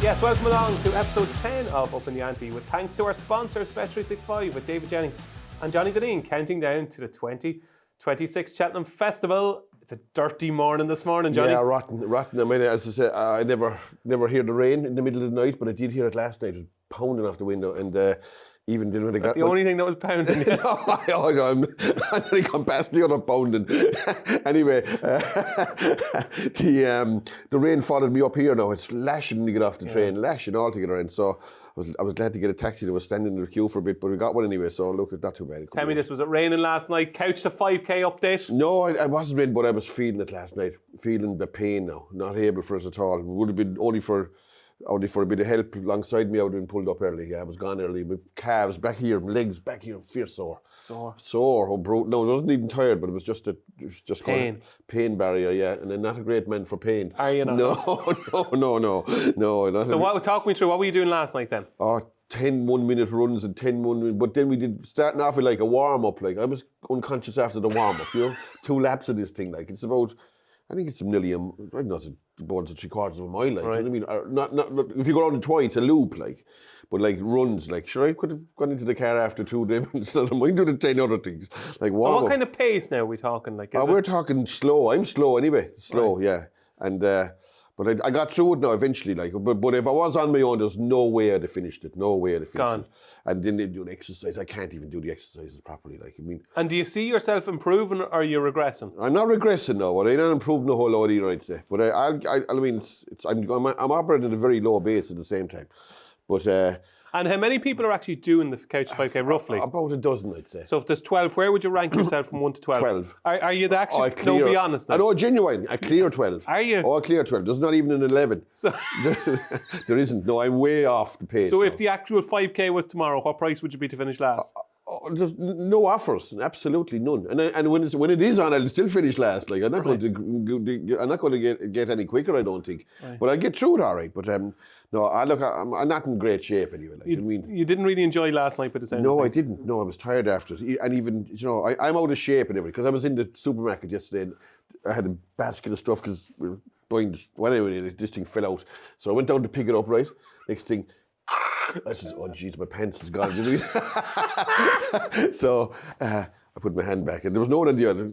Yes, welcome along to episode 10 of Upping the Ante, with thanks to our sponsors, Bet365 with David Jennings and Johnny Dineen, counting down to the 2026 Cheltenham Festival. It's a dirty morning this morning, Johnny. Yeah, rotten. I mean, as I say, I never hear the rain in the middle of the night, but I did hear it last night. It was pounding off the window, and even then when I got... The only thing that was pounding. I nearly come past the other pounding. Anyway, the rain followed me up here now. It's lashing when you get off the train, lashing altogether. And so I was glad to get a taxi. I was standing in the queue for a bit, but we got one anyway, so look, it's not too bad. Tell me this, was it raining last night? Couch to 5k update? No, I wasn't raining, but I was feeling it last night. Feeling the pain now. Not able for us at all. It would have been only for a bit of help alongside me. I would have been pulled up early. Yeah, I was gone early. My calves back here, my legs back here, fierce sore. Sore. Oh, bro. No, I wasn't even tired, but it was just pain. Pain barrier. Yeah, and I'm not a great man for pain. Are you not? No. So talk me through. What were you doing last night then? 10 1-minute runs and 10 1-minute, but then we did starting off with like a warm up. Like I was unconscious after the warm up. 2 laps of this thing. Like it's about. I think it's nearly not about 3/4 of a mile. Like, right. you know what I mean? Not if you go around it twice, a loop, like, but like runs, like, sure, I could have gone into the car after 2 days instead of mind doing the 10 other things. Like, wow. What kind of pace now are we talking? Like, we're talking slow. I'm slow anyway. Slow, right. Yeah. And but I got through it now eventually. Like, but if I was on my own, there's no way I'd have finished it. No way I'd have finished it. And then they do an exercise. I can't even do the exercises properly. Like, I mean. And do you see yourself improving, or are you regressing? I'm not regressing now, but I'm not improving a whole lot either, I'd say. But I mean, I'm operating at a very low base at the same time. But. And how many people are actually doing the Couch to 5k roughly? About a dozen, I'd say. So if there's 12, where would you rank yourself from 1 to 12? 12. Are you the actual? No, be honest. Now. I know, genuine. I clear 12. Are you? Oh, I clear 12. There's not even an 11. So there isn't. No, I'm way off the pace. So if the actual 5k was tomorrow, what price would you be to finish last? There's no offers, absolutely none. And when it is on, I'll still finish last. Like I'm not going to get any quicker, I don't think. Right. But I get through it all right. But no, I'm not in great shape anyway. Like, you didn't really enjoy last night, by the sound of things. No, I didn't. No, I was tired after it. And even I'm out of shape and everything because I was in the supermarket yesterday and I had a basket of stuff because we were buying. Well, anyway, this thing fell out, so I went down to pick it up. Right, next thing. I said, oh jeez, my pants is gone. So I put my hand back, and there was no one on the aisle.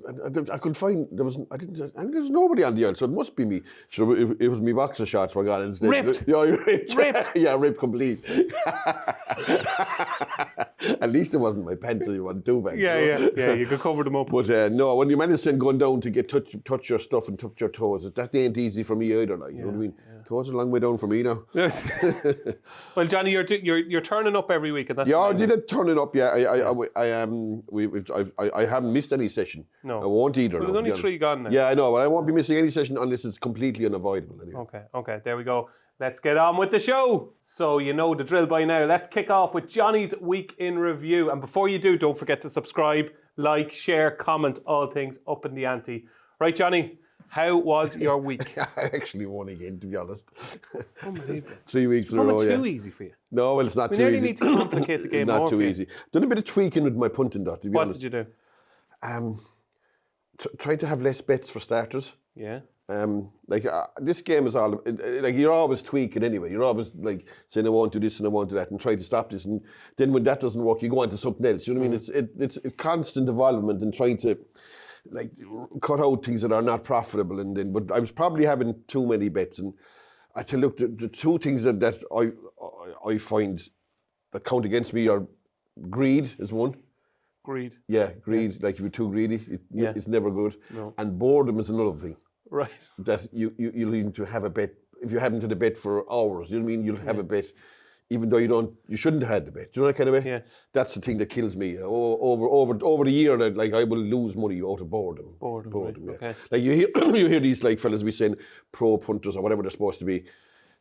I could find there was nobody on the aisle, so it must be me. So it was me boxer shorts were gone instead. Ripped. Yeah, ripped. Yeah, ripped complete. At least it wasn't my pants that you want to do back. Yeah. You could cover them up. But no, when you manage to going down to get touch your stuff and touch your toes, that ain't easy for me either. Like, you know what I mean? Yeah. Toes are a long way down for me now. Well, Johnny, you're turning up every week, and that's I did turn it up. Yeah, I haven't missed any session. No, I won't either. But there's only 3 gone now. Yeah, I know, but I won't be missing any session unless it's completely unavoidable. Anyway. Okay, there we go. Let's get on with the show. So you know the drill by now. Let's kick off with Johnny's Week in Review. And before you do, don't forget to subscribe, like, share, comment, all things Upping the Ante. Right, Johnny, how was your week? I actually won again, to be honest. Unbelievable. 3 weeks in a row, It's too easy for you. No, well, it's not too easy. We nearly need to complicate the game more. Not too easy. Done a bit of tweaking with my punting, to be honest. What did you do? Trying to have less bets for starters. Yeah. This game is all like you're always tweaking anyway. You're always like saying I won't do this and I won't do that and try to stop this, and then when that doesn't work, you go on to something else. You know what I mean? It's constant involvement and trying to like cut out things that are not profitable. And then, but I was probably having too many bets, and I tell you, look, the 2 things that I find that count against me are greed is one. Greed. Yeah, greed. Yeah. Like if you're too greedy, it's never good. No. And boredom is another thing. Right. That you'll need to have a bet. If you're having to bet for hours, you know what I mean? You'll have a bet, even though you shouldn't have had the bet. Do you know that kind of way? Yeah. That's the thing that kills me. Over the year, like I will lose money out of boredom. Boredom, right. Yeah. Okay. Like you hear these like fellas be saying pro punters or whatever they're supposed to be,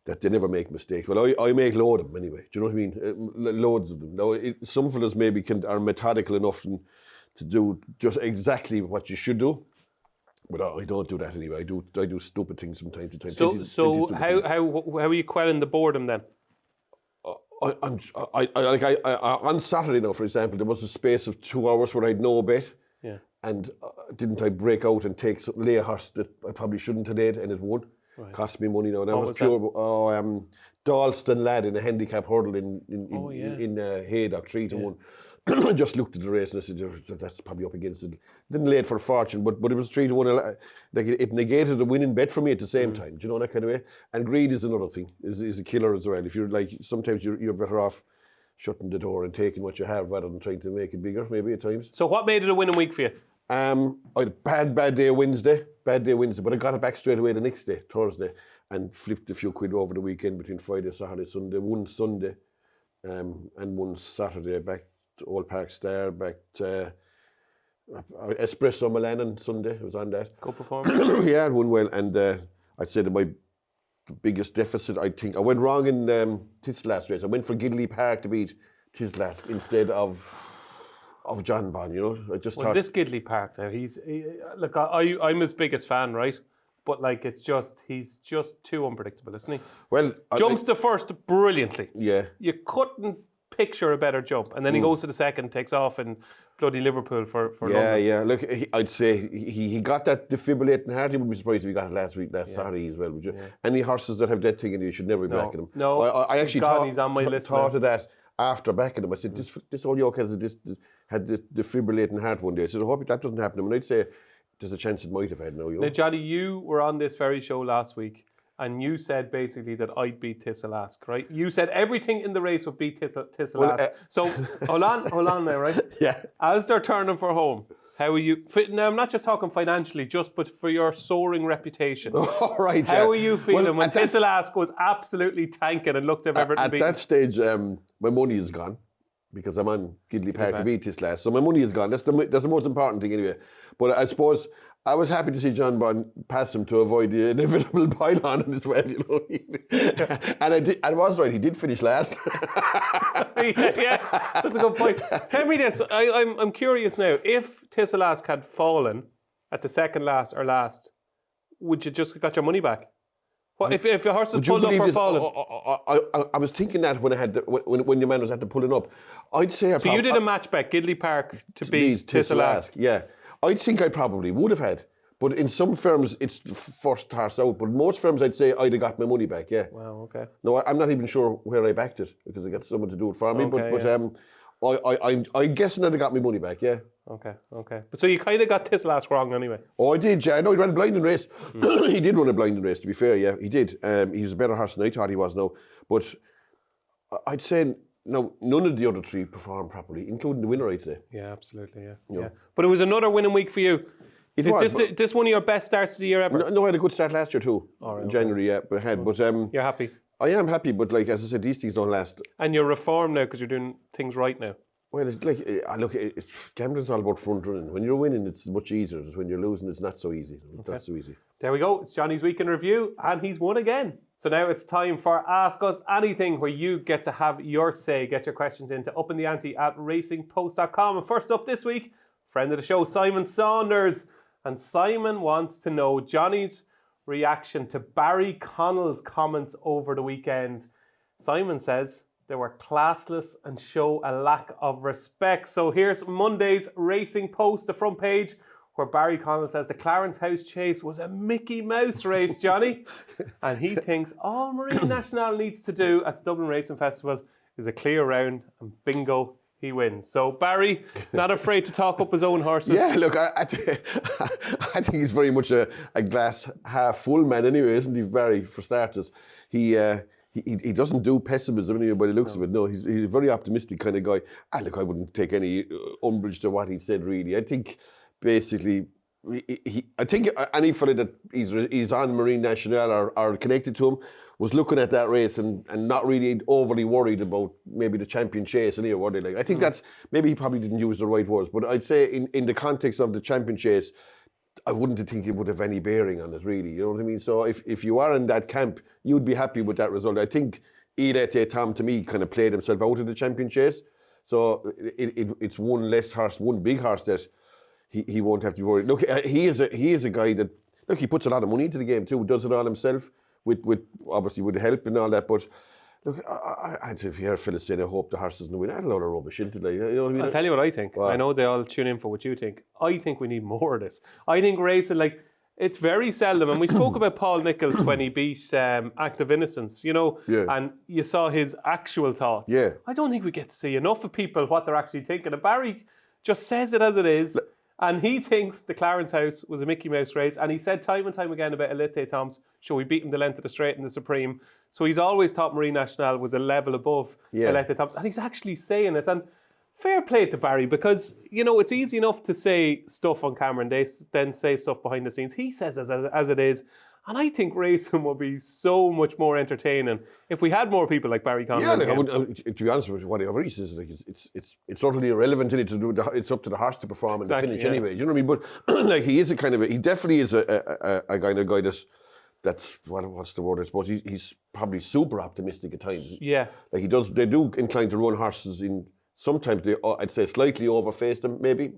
that they never make mistakes. Well, I make loads of them anyway. Do you know what I mean? Loads of them. Now, some fellas maybe are methodical enough to do just exactly what you should do. But I don't do that anyway. I do stupid things from time to time. So how are you quelling the boredom then? On Saturday now, for example, there was a space of 2 hours where I had no bet. Yeah. And didn't I break out and lay a horse that I probably shouldn't have laid, and it won. Cost me money now. That What was was pure. Dalston lad in a handicap hurdle in Haydock, 3-1. I just looked at the race and I said, that's probably up against it. Didn't lay it for a fortune, but it was 3-1. Like it negated the winning bet for me at the same time. Do you know, that kind of way? And greed is another thing. Is a killer as well. If you're like, sometimes you're better off shutting the door and taking what you have rather than trying to make it bigger, maybe at times. So what made it a winning week for you? I had a bad day Wednesday, but I got it back straight away the next day, Thursday, and flipped a few quid over the weekend between Friday, Saturday, Sunday. One Sunday and one Saturday back to Old Park Star, back to Espresso Milan on Sunday. I was on that. Good performance. Yeah, I won well, and I'd say that my biggest deficit, I think, I went wrong in Tislas race. I went for Gidley Park to beat Tislas instead of John Bon, you know. I just thought this Gidley Park now, look, I'm his biggest fan, right? But like, he's just too unpredictable, isn't he? Well, jumps the first brilliantly. Yeah. You couldn't picture a better jump, and then he goes to the second, takes off in bloody Liverpool for London. Yeah. Look, I'd say he got that defibrillating heart. He would be surprised if he got it last Saturday as well. Would you? Any horses that have that thing in you should never be backing them. No, I actually he's on my list thought of that after backing him. I said, this old yoke had the defibrillating heart one day. I said, I hope that doesn't happen to him. And I'd say there's a chance it might have had now. You know? Now, Johnny, you were on this very show last week, and you said basically that I'd beat Tisselask, right? You said everything in the race would beat Tisselask. Well, so hold on now, right? Yeah. As they're turning for home, how are you? Now, I'm not just talking financially, but for your soaring reputation. All right. How are you feeling when Tisselask was absolutely tanking and looked at everything at beaten? that stage, my money is gone because I'm on Gidley Park to beat Tisselask. So my money is gone. That's the most important thing anyway. But I suppose I was happy to see John Bond pass him to avoid the inevitable pylon as well, you know. And I was right, he did finish last. yeah, that's a good point. Tell me this, I'm curious now. If Tisselask had fallen at the second last or last, would you just got your money back? What if your horse is pulled up or fallen? I was thinking that when your man was at the pulling up. I'd say so you did a match bet, Gidley Park to beat Tisselask. Yeah. I think I probably would have had. But in some firms, it's first horse out. But most firms, I'd say I'd have got my money back, yeah. Wow, okay. No, I'm not even sure where I backed it because I got someone to do it for me. I'm guessing I'd have got my money back, yeah. Okay. But so you kind of got Tisselask wrong anyway. Oh, I did, yeah. I know he ran a blinding race. He did run a blinding race, to be fair, yeah. He did. He was a better horse than I thought he was now. But I'd say... No, none of the other three performed properly, including the winner, I'd say. Yeah, absolutely, yeah. But it was another winning week for you. Is this one of your best starts of the year ever? No, I had a good start last year too. Right, in January, yeah, but I had. But you're happy? I am happy, but like as I said, these things don't last. And you're reformed now because you're doing things right now. Well, it's like gambling's all about front running. When you're winning, it's much easier. When you're losing, it's not so easy. Okay. Not so easy. There we go. It's Johnny's Week in Review, and he's won again. So now it's time for Ask Us Anything, where you get to have your say. Get your questions into Upping the Ante at racingpost.com. And first up this week, friend of the show, Simon Saunders. And Simon wants to know Johnny's reaction to Barry Connell's comments over the weekend. Simon says they were classless and show a lack of respect. So here's Monday's Racing Post, the front page, where Barry Connell says the Clarence House Chase was a Mickey Mouse race, Johnny. And he thinks all Marine Nationale needs to do at the Dublin Racing Festival is a clear round and bingo, he wins. So Barry, not afraid to talk up his own horses. Yeah, look, I think he's very much a glass half full man anyway, isn't he, Barry, for starters? He doesn't do pessimism anyway by the looks of it. No, he's a very optimistic kind of guy. Look, I wouldn't take any umbrage to what he said, really. I think basically, I think any fella that he's on Marine Nationale or connected to him was looking at that race and not really overly worried about maybe the champion chase anyway, were they? Like, I think that's, maybe he probably didn't use the right words, but I'd say in the context of the champion chase, I wouldn't think it would have any bearing on it, really. You know what I mean? So if you are in that camp, you'd be happy with that result. I think Ilete Tom, to me, kind of played himself out of the champion chase. So it's one less horse, one big horse that he won't have to be worried. Look, he is a guy that, look, he puts a lot of money into the game too, does it all himself, with obviously with help and all that. But look, if you hear Phyllis saying, I hope the horse doesn't win, that's a lot of rubbish, isn't it? Like, you know what I mean? I'll tell you what I think. Wow. I know they all tune in for what you think. I think we need more of this. I think racing, like, It's very seldom, and we spoke about Paul Nicholls when he beat Act of Innocence, and you saw his actual thoughts. Yeah. I don't think we get to see enough of people what they're actually thinking. And Barry just says it as it is, and he thinks the Clarence House was a Mickey Mouse race, and he said time and time again about Elite Toms, we beat him the length of the straight in the Supreme. So he's always thought Marine Nationale was a level above Elite Toms, and he's actually saying it. And fair play to Barry, because, it's easy enough to say stuff on camera and they then say stuff behind the scenes. He says as it is. And I think racing would be so much more entertaining if we had more people like Barry Connell. Yeah, to be honest with you, whatever he says, it's utterly irrelevant to do. It's up to the horse to perform in the finish anyway. You know what I mean? But he is he definitely is a guy that's what's the word? I suppose he's probably super optimistic at times. Yeah, they do incline to run horses in. Sometimes I'd say slightly overface them, maybe,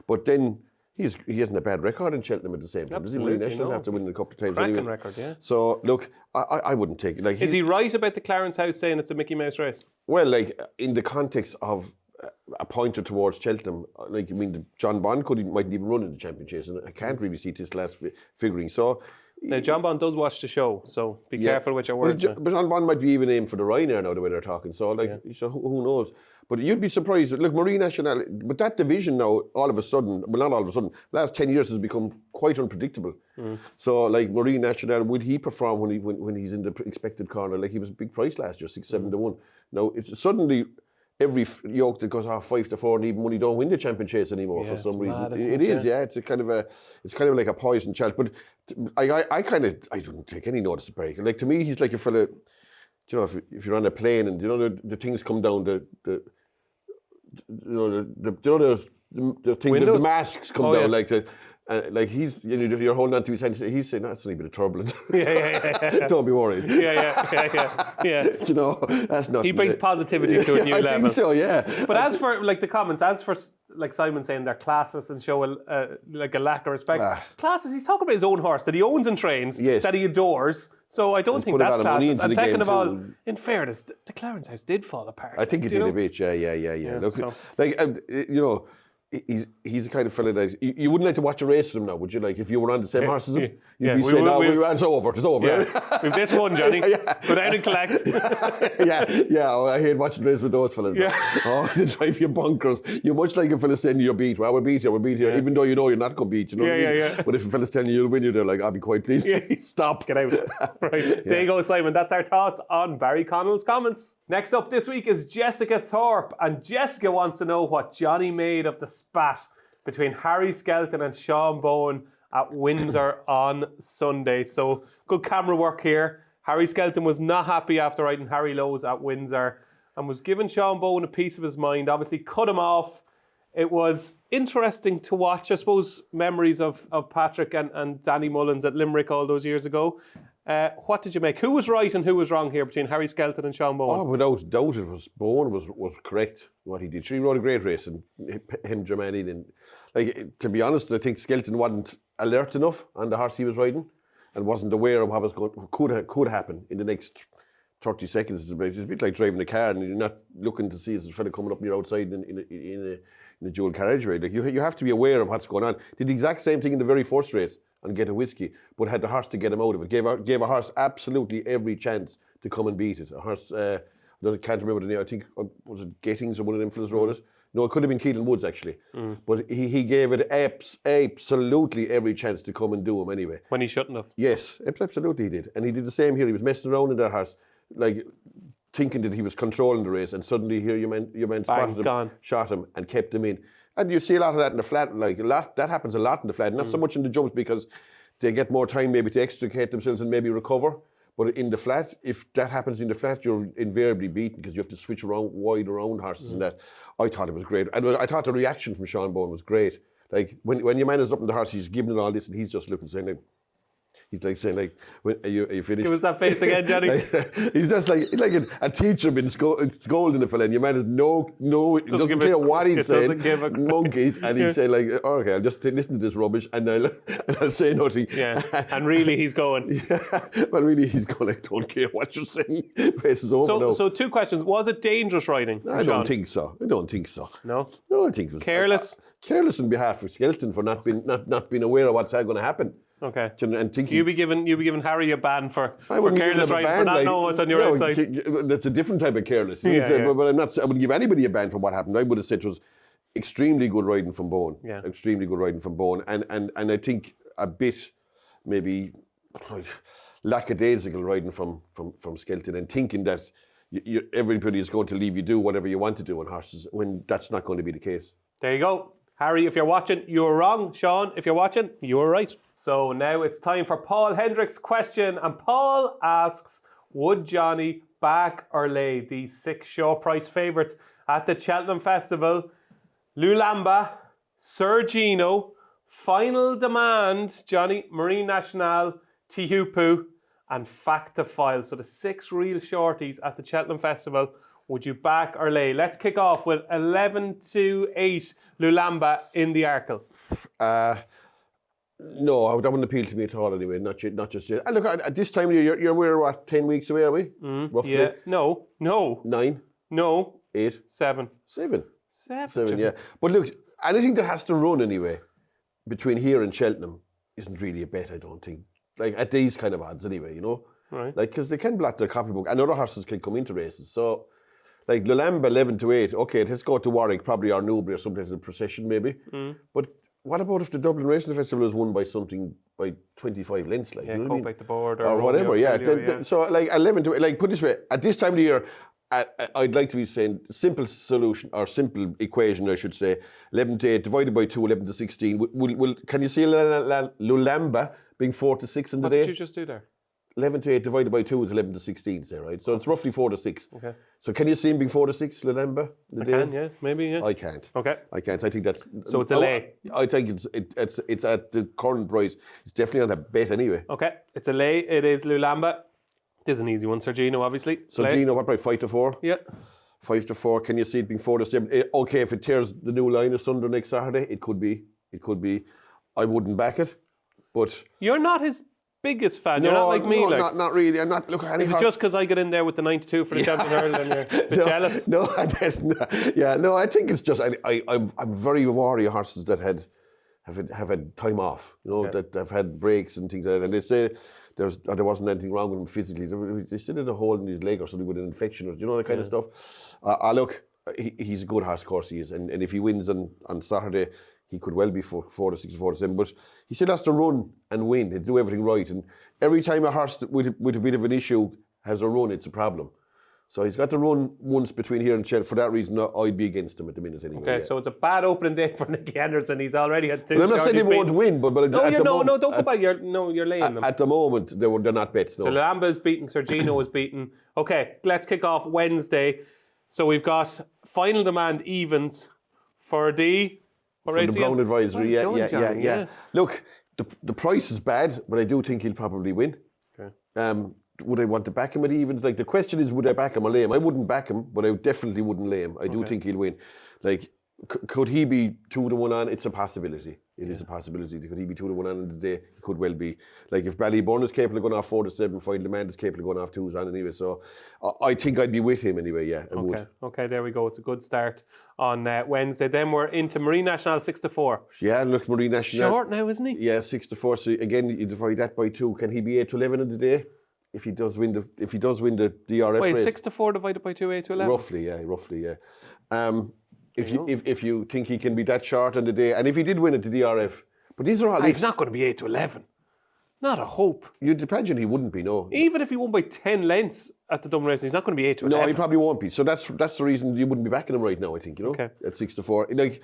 but then he hasn't a bad record in Cheltenham at the same time. Absolutely, Does he? National after winning a couple of times cracking anyway. record, yeah. So look, I wouldn't take it. Is he right about the Clarence House saying it's a Mickey Mouse race? Well, in the context of a pointer towards Cheltenham, John Bond mightn't even run in the championship, and I can't really see this last figuring. So. Now, John Bond does watch the show, so be careful with your words. But John Bond might be even aimed for the Ryanair now, the way they're talking. So, so who knows? But you'd be surprised. Look, Marine Nationale, but that division now, all of a sudden, well, not all of a sudden, last 10 years has become quite unpredictable. So, Marine Nationale, would he perform when he's in the expected corner? He was a big price last year, 6-7 to 1. Now, it's suddenly every yoke that goes 5-4 and even money don't win the championship anymore for some reason. It is. It's kind of like a poison child. But I don't take any notice of Barry. To me, he's like a fella. If you're on a plane and the things come down the thing, the masks come down you're holding on to his hand. He's saying that's a little bit of trouble. Don't be worried. Yeah. That's not. He brings positivity to a new level. I think so. Yeah. But as for the comments, Simon saying they're classless and show a lack of respect. Classless. He's talking about his own horse that he owns and trains, that he adores. So I don't think that's classless. And second of all, in fairness, the Clarence House did fall apart. I think it did a bit. Yeah. Look, he's the kind of fella that you wouldn't like to watch a race with him now, would you? If you were on the same horse as him, you'd be saying, it's over. It's over. Yeah. We've this one, Johnny. Go down and collect. I hate watching races with those fellas. They drive you bonkers. You're much like a fella saying you'll beat. Well, we'll beat you, even though you know you're not going to beat. You know what I mean? But if a fella's telling you you'll win, you're like, I'll be quite pleased. Stop. Get out. Right. There you go, Simon. That's our thoughts on Barry Connell's comments. Next up this week is Jessica Thorpe, and Jessica wants to know what Johnny made of the spat between Harry Skelton and Sean Bowen at Windsor on Sunday. So good camera work here. Harry Skelton was not happy after riding Harry Lowe's at Windsor and was giving Sean Bowen a piece of his mind. Obviously cut him off. It was interesting to watch. I suppose memories of Patrick and Danny Mullins at Limerick all those years ago. What did you make? Who was right and who was wrong here between Harry Skelton and Sean Bowen? Oh, without doubt, Bowen was correct what he did. He rode a great race, and him, Germany, and to be honest, I think Skelton wasn't alert enough on the horse he was riding, and wasn't aware of what could happen in the next 30 seconds. It's a bit like driving a car, and you're not looking to see as a fella coming up near outside in a dual carriageway. You have to be aware of what's going on. Did the exact same thing in the very first race and get a whiskey, but had the horse to get him out of it. Gave a horse absolutely every chance to come and beat it. A horse, I can't remember the name, I think, was it Jennings or one of them fellas rode it? No, it could have been Keelan Woods, actually. But he gave it absolutely every chance to come and do him anyway. When he shouldn't have. Yes, absolutely he did. And he did the same here. He was messing around in that horse, thinking that he was controlling the race, and suddenly here your man spotted him, shot him, and kept him in. And you see a lot of that in the flat, that happens a lot in the flat, not so much in the jumps because they get more time maybe to extricate themselves and maybe recover. But in the flat, if that happens in the flat, you're invariably beaten because you have to switch wide around horses and that. I thought it was great. And I thought the reaction from Sean Bowen was great. When your man is up in the horse, he's giving it all this and he's just looking saying, he's saying, when are you finished? Give us that face again, Johnny. He's just like a teacher been scolding the fella, and your man is he doesn't care what he's saying. Monkeys, and he's saying okay, I'll just listen to this rubbish, and I'll say nothing. Yeah, and really he's going. Well, really he's going. I don't care what you're saying. Race is over now. So 2 questions. Was it dangerous riding? I don't think so. No, I think it was careless. Careless on behalf of Skelton for not being aware of what's going to happen. Okay. And So you'll be giving Harry a ban for careless riding for not like, knowing what's on your outside. That's a different type of careless. Yeah. But I wouldn't give anybody a ban for what happened. I would have said it was extremely good riding from Bowen. Yeah. Extremely good riding from Bowen. And I think a bit maybe like lackadaisical riding from Skelton and thinking that everybody is going to leave you do whatever you want to do on horses when that's not going to be the case. There you go. Harry, if you're watching, you're wrong. Sean, if you're watching, you're right. So now it's time for Paul Hendrick's question. And Paul asks, would Johnny back or lay these 6 show price favourites at the Cheltenham Festival? Lulamba, Sir Gino, Final Demand, Johnny, Marine Nationale, Tihupu, and Fact to File. So the 6 real shorties at the Cheltenham Festival. Would you back or lay? Let's kick off with 11-8 Lulamba in the Arkle. No, that wouldn't appeal to me at all anyway, not just yet. And look, at this time of year, we're what, 10 weeks away, are we? Roughly? Yeah. No. 9? No. 8? 7. 7. 7, yeah. But look, anything that has to run anyway, between here and Cheltenham, isn't really a bet, I don't think. Like, at these kind of odds anyway, you know? Right. Like, because they can block their copybook, and other horses can come into races, so... Like Lulamba 11-8, okay, it has to go to Warwick, probably or Newbury or sometimes a procession maybe. But what about if the Dublin Racing Festival is won by 25 lengths? Like, Yeah, you know go what I mean? back the board or whatever, yeah. So like 11-8, like put it this way, at this time of the year, I'd like to be saying simple solution or simple equation, I should say. 11-8 divided by 2, 11-16. Can you see Lulamba being 4-6 in the day? What did you just do there? 11-8 divided by 2 is 11-16, say, right? So it's roughly 4-6. Okay. So can you see him being 4-6, Lulamba? I can, yeah, maybe, yeah. I can't. Okay. I can't. I think that's... So it's a lay? I think it's at the current price. It's definitely not a bet anyway. Okay, it's a lay. It is Lulamba. This is an easy one. Sir Gino, obviously. So Gino, what price? 5-4? Yeah. 5-4. Can you see it being 4-7? Okay, if it tears the new line asunder next Saturday, it could be. I wouldn't back it, but... You're not his biggest fan. You're not like me. No, like. not really. I'm not. Look, Is it just because I get in there with the 92 for the champion hurl and you're a bit jealous? No, that's not. Yeah, no, I think it's just I'm very wary of horses that have had time off. You know, that have had breaks and things like that. And they say there wasn't anything wrong with him physically. They still had a hole in his leg or something with an infection or you know that kind of stuff. Look, he's a good horse, of course he is, and if he wins on Saturday, he could well be 4-6 or 4-7, but he still has to run and win and do everything right. And every time a horse with a bit of an issue has a run, it's a problem. So he's got to run once between here and Cheltenham. For that reason, I'd be against him at the minute anyway. Okay, so it's a bad opening day for Nicky Anderson. He's already had 2 I'm not saying he won't win, but at the moment, don't go back. You're laying them. At the moment, they're not bets. No. So Lulamba is beaten. Sir Gino is beaten. Okay, let's kick off Wednesday. So we've got Final Demand evens for the... For the Brown Advisory, yeah. Look, the price is bad, but I do think he'll probably win. Okay. Would I want to back him at evens? Like, the question is, would I back him or lay him? I wouldn't back him, but I definitely wouldn't lay him. I do think he'll win. Like, could he be 2-1 on? It's a possibility. It is a possibility. Could he be 2-1 on in the day? He could well be. Like, if Ballyburn is capable of going off 4-7, Final Demand is capable of going off 2s on anyway. So I think I'd be with him anyway, yeah. I would. Okay, there we go. It's a good start on Wednesday. Then we're into Marine Nationale 6-4. Yeah, look, Marine Nationale. Short now, isn't he? Yeah, 6-4. So again, you divide that by 2. Can he be 8-11 in the day? If he does win the DRF Wait, race. 6-4 divided by 2, 8-11? Roughly, yeah. If you think he can be that short on the day, and if he did win at the DRF, but these are all... He's not going to be 8-11. Not a hope. You'd imagine he wouldn't be, no. Even if he won by 10 lengths at the Dublin Racing, he's not going to be 8-11. No, he probably won't be. So that's the reason you wouldn't be backing him right now, I think, you know, at 6-4. Like,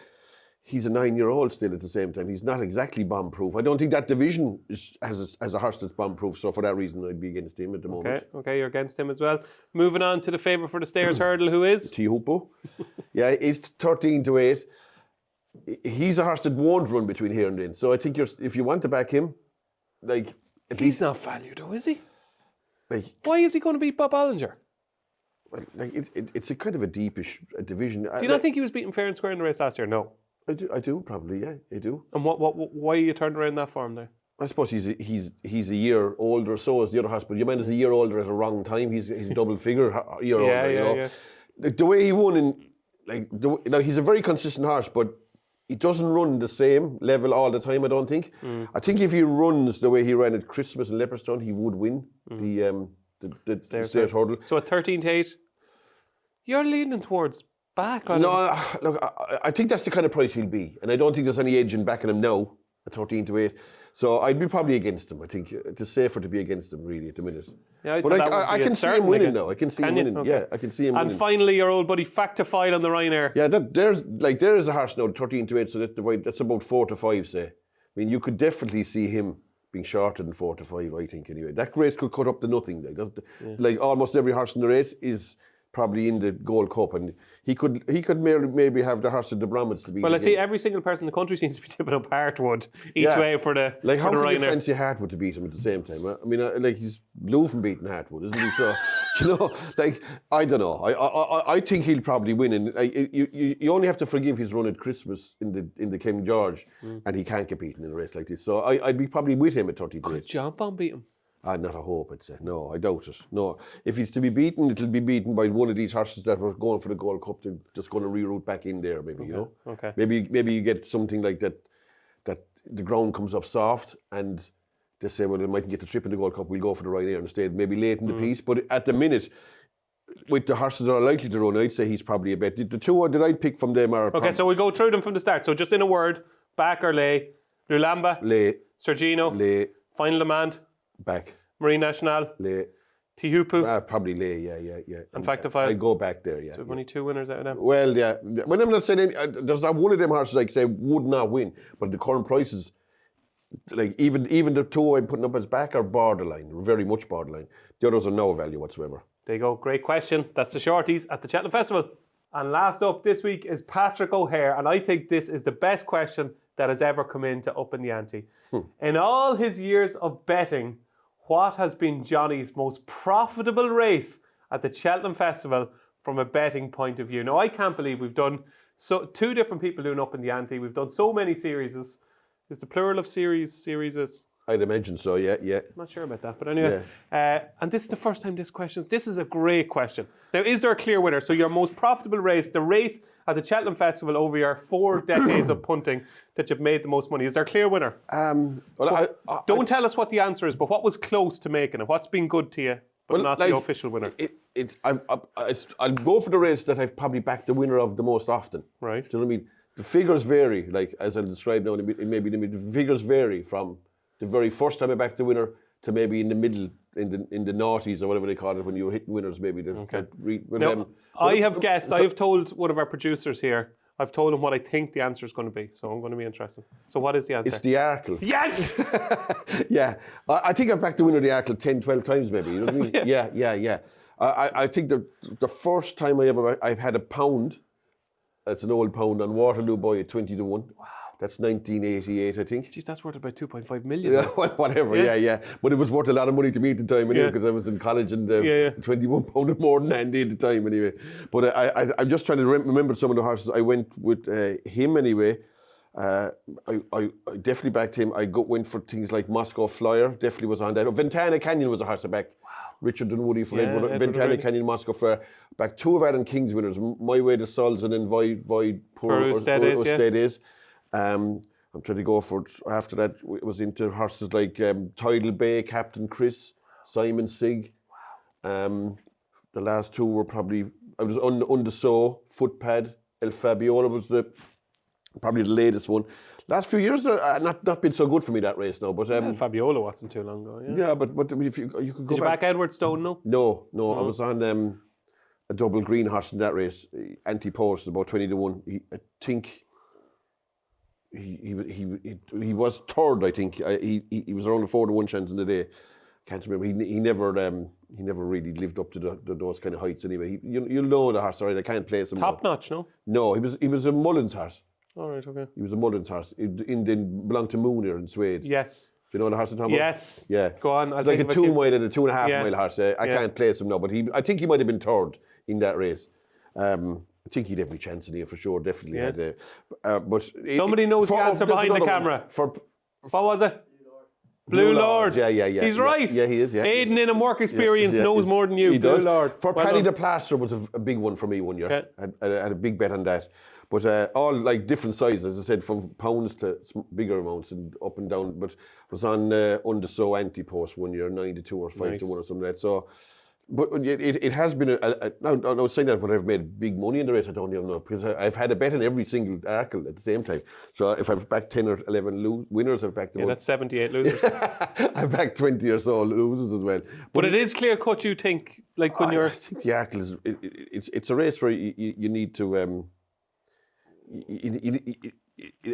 he's a 9-year-old still at the same time. He's not exactly bomb-proof. I don't think that division has a horse that's bomb-proof. So for that reason, I'd be against him at the moment. Okay, you're against him as well. Moving on to the favourite for the Stayers Hurdle, who is? Tihupu. Yeah, he's 13-8. He's a horse that won't run between here and then. So I think if you want to back him, like at least... He's not valued, though, is he? Like, why is he going to beat Bob Ballinger? Well, like it's a kind of a deepish division. Do you not think he was beaten fair and square in the race last year? No. I do probably, yeah, I do. And why are you turned around that form there? I suppose he's a year older, so is the other horse, but your man is a year older at a wrong time. He's a double figure year older, you know. Like, the way he won in, like, he's a very consistent horse, but he doesn't run the same level all the time, I don't think. I think if he runs the way he ran at Christmas in Leopardstown, he would win the Stairs hurdle. So at 13-8, you're leaning towards back. No, look, I think that's the kind of price he'll be. And I don't think there's any edge in backing him now at 13-8. So I'd be probably against him. I think it's safer to be against him, really, at the minute. Yeah, but I can see him winning now. I can see him winning. Okay. Yeah, I can see him winning. And finally, your old buddy Factified on the Ryanair. Yeah, there is a horse now, 13-8, so that's about 4 to 5, say. I mean, you could definitely see him being shorter than 4 to 5, I think, anyway. That race could cut up to nothing. Like almost every horse in the race is probably in the Gold Cup, and he could maybe have the horse of the Brahmins to beat. Well, I see every single person in the country seems to be tipping up Hartwood each way for the like for how the can Ryanair. you fancy Hartwood to beat him at the same time? I mean, like he's blue from beating Hartwood, isn't he? So you know, like I don't know. I think he'll probably win, and you only have to forgive his run at Christmas in the King George, and he can't get beaten in a race like this. So I'd be probably with him at 13-8. Could John Bond beat him? Not a hope, I'd say. No, I doubt it. No. If he's to be beaten, it'll be beaten by one of these horses that were going for the Gold Cup. They're just going to reroute back in there, maybe, you know? Okay. Maybe you get something like that the ground comes up soft and they say, well, they mightn't get the trip in the Gold Cup, we'll go for the Ryanair instead, maybe late in the piece. But at the minute, with the horses that are likely to run, I'd say he's probably a bet. The two that I'd pick from them are... Okay, so we'll go through them from the start. So just in a word, back or lay, Lulamba, Lay. Sergino, Lay. Final Demand, Back. Marine Nationale, Lay. Tihupu, Probably Lay, yeah. and Factified. I'd go back there, yeah. So we've only 2 winners out of them. Well, yeah. When I'm not saying there's not one of them horses I say would not win, but the current prices, like even the two I'm putting up as back are borderline, very much borderline. The others are no value whatsoever. There you go. Great question. That's the shorties at the Cheltenham Festival. And last up this week is Patrick O'Hare, and I think this is the best question that has ever come into Upping the Ante. In all his years of betting, what has been Johnny's most profitable race at the Cheltenham Festival from a betting point of view? Now, I can't believe we've done 2 different people doing Upping the Ante. We've done so many series. Is the plural of series? I'd imagine so, yeah. I'm not sure about that, but anyway. And this is the first time this is a great question. Now, is there a clear winner? So your most profitable race, the race at the Cheltenham Festival over your 4 decades of punting that you've made the most money. Is there a clear winner? Don't tell us what the answer is, but what was close to making it? What's been good to you, but not the official winner? I'll go for the race that I've probably backed the winner of the most often. Right. Do you know what I mean? The figures vary, like as I'll describe now, maybe the figures vary from the very first time I backed the winner to maybe in the middle, in the noughties or whatever they call it, when you were hitting winners, maybe. I have told one of our producers here, I've told him what I think the answer is going to be, so I'm going to be interested. So what is the answer? It's the Arkle. Yes! Yeah. I think I've backed the winner of the Arkle 10, 12 times maybe. You know what I mean? Yeah. I think the first time I've had £1, that's an old pound on Waterloo Boy at 20 to 1. Wow. That's 1988, I think. Jeez, that's worth about 2.5 million. Yeah, whatever, yeah. But it was worth a lot of money to me at the time anyway, because I was in college and £21 or more than Andy at the time anyway. But I'm just trying to remember some of the horses. I went with him anyway. I definitely backed him. Went for things like Moscow Flyer, definitely was on that. Ventana Canyon was a horse I backed. Wow. Richard Dunwoody for Edward. Ventana Canyon, Moscow Flyer. Backed 2 of Adam King's winners, My Way to Sols and then Void Poor Stead. I'm trying to go for, after that, it was into horses like Tidal Bay, Captain Chris, Simon Sig. Wow. The last 2 were probably, I was on the So, Footpad, El Fabiola was probably the latest one. Last few years, not been so good for me, that race now. But Fabiola wasn't too long ago. Yeah, but if you could go Did you back Edward Stone? No. I was on a double green horse in that race, Ante-Post, about 20 to 1. I think he was third. I think he was around a 4 to 1 chance in the day. Can't remember. He never really lived up to those kind of heights. Anyway, you'll know the horse, alright. I can't place him. Top notch, no? No, he was a Mullins horse. All right, okay. He was a Mullins horse. Belonged to Moonir in Swede. Yes. Do you know the horse I'm talking about? Yes. Yeah. Go on. It's like a 2 mile and a 2.5 mile horse. I can't place him now, but I think he might have been third in that race. I think he'd every chance in here for sure. Definitely had. But somebody knows the answer behind the camera. What was it? Blue Lord. Yeah. He's right. Yeah, he is. Yeah, Aiden in work experience knows more than you. He Blue does. Lord. For Well Paddy done. the Plaster was a big one for me one year. Okay. I had a big bet on that. But all like different sizes, as I said, from pounds to bigger amounts and up and down. But was on Ante-Post one year, 9-2 or 5-1 or something like that. So, but it has been now I was saying that, but I've made big money in the race. I don't even know because I've had a bet on every single Arkle at the same time. So if I've backed 10 or 11 winners, I've backed them. Yeah, that's 78 losers. I've backed 20 or so losers as well. But it is clear cut. You think like when you're. I think the Arkle is it's a race where you need to.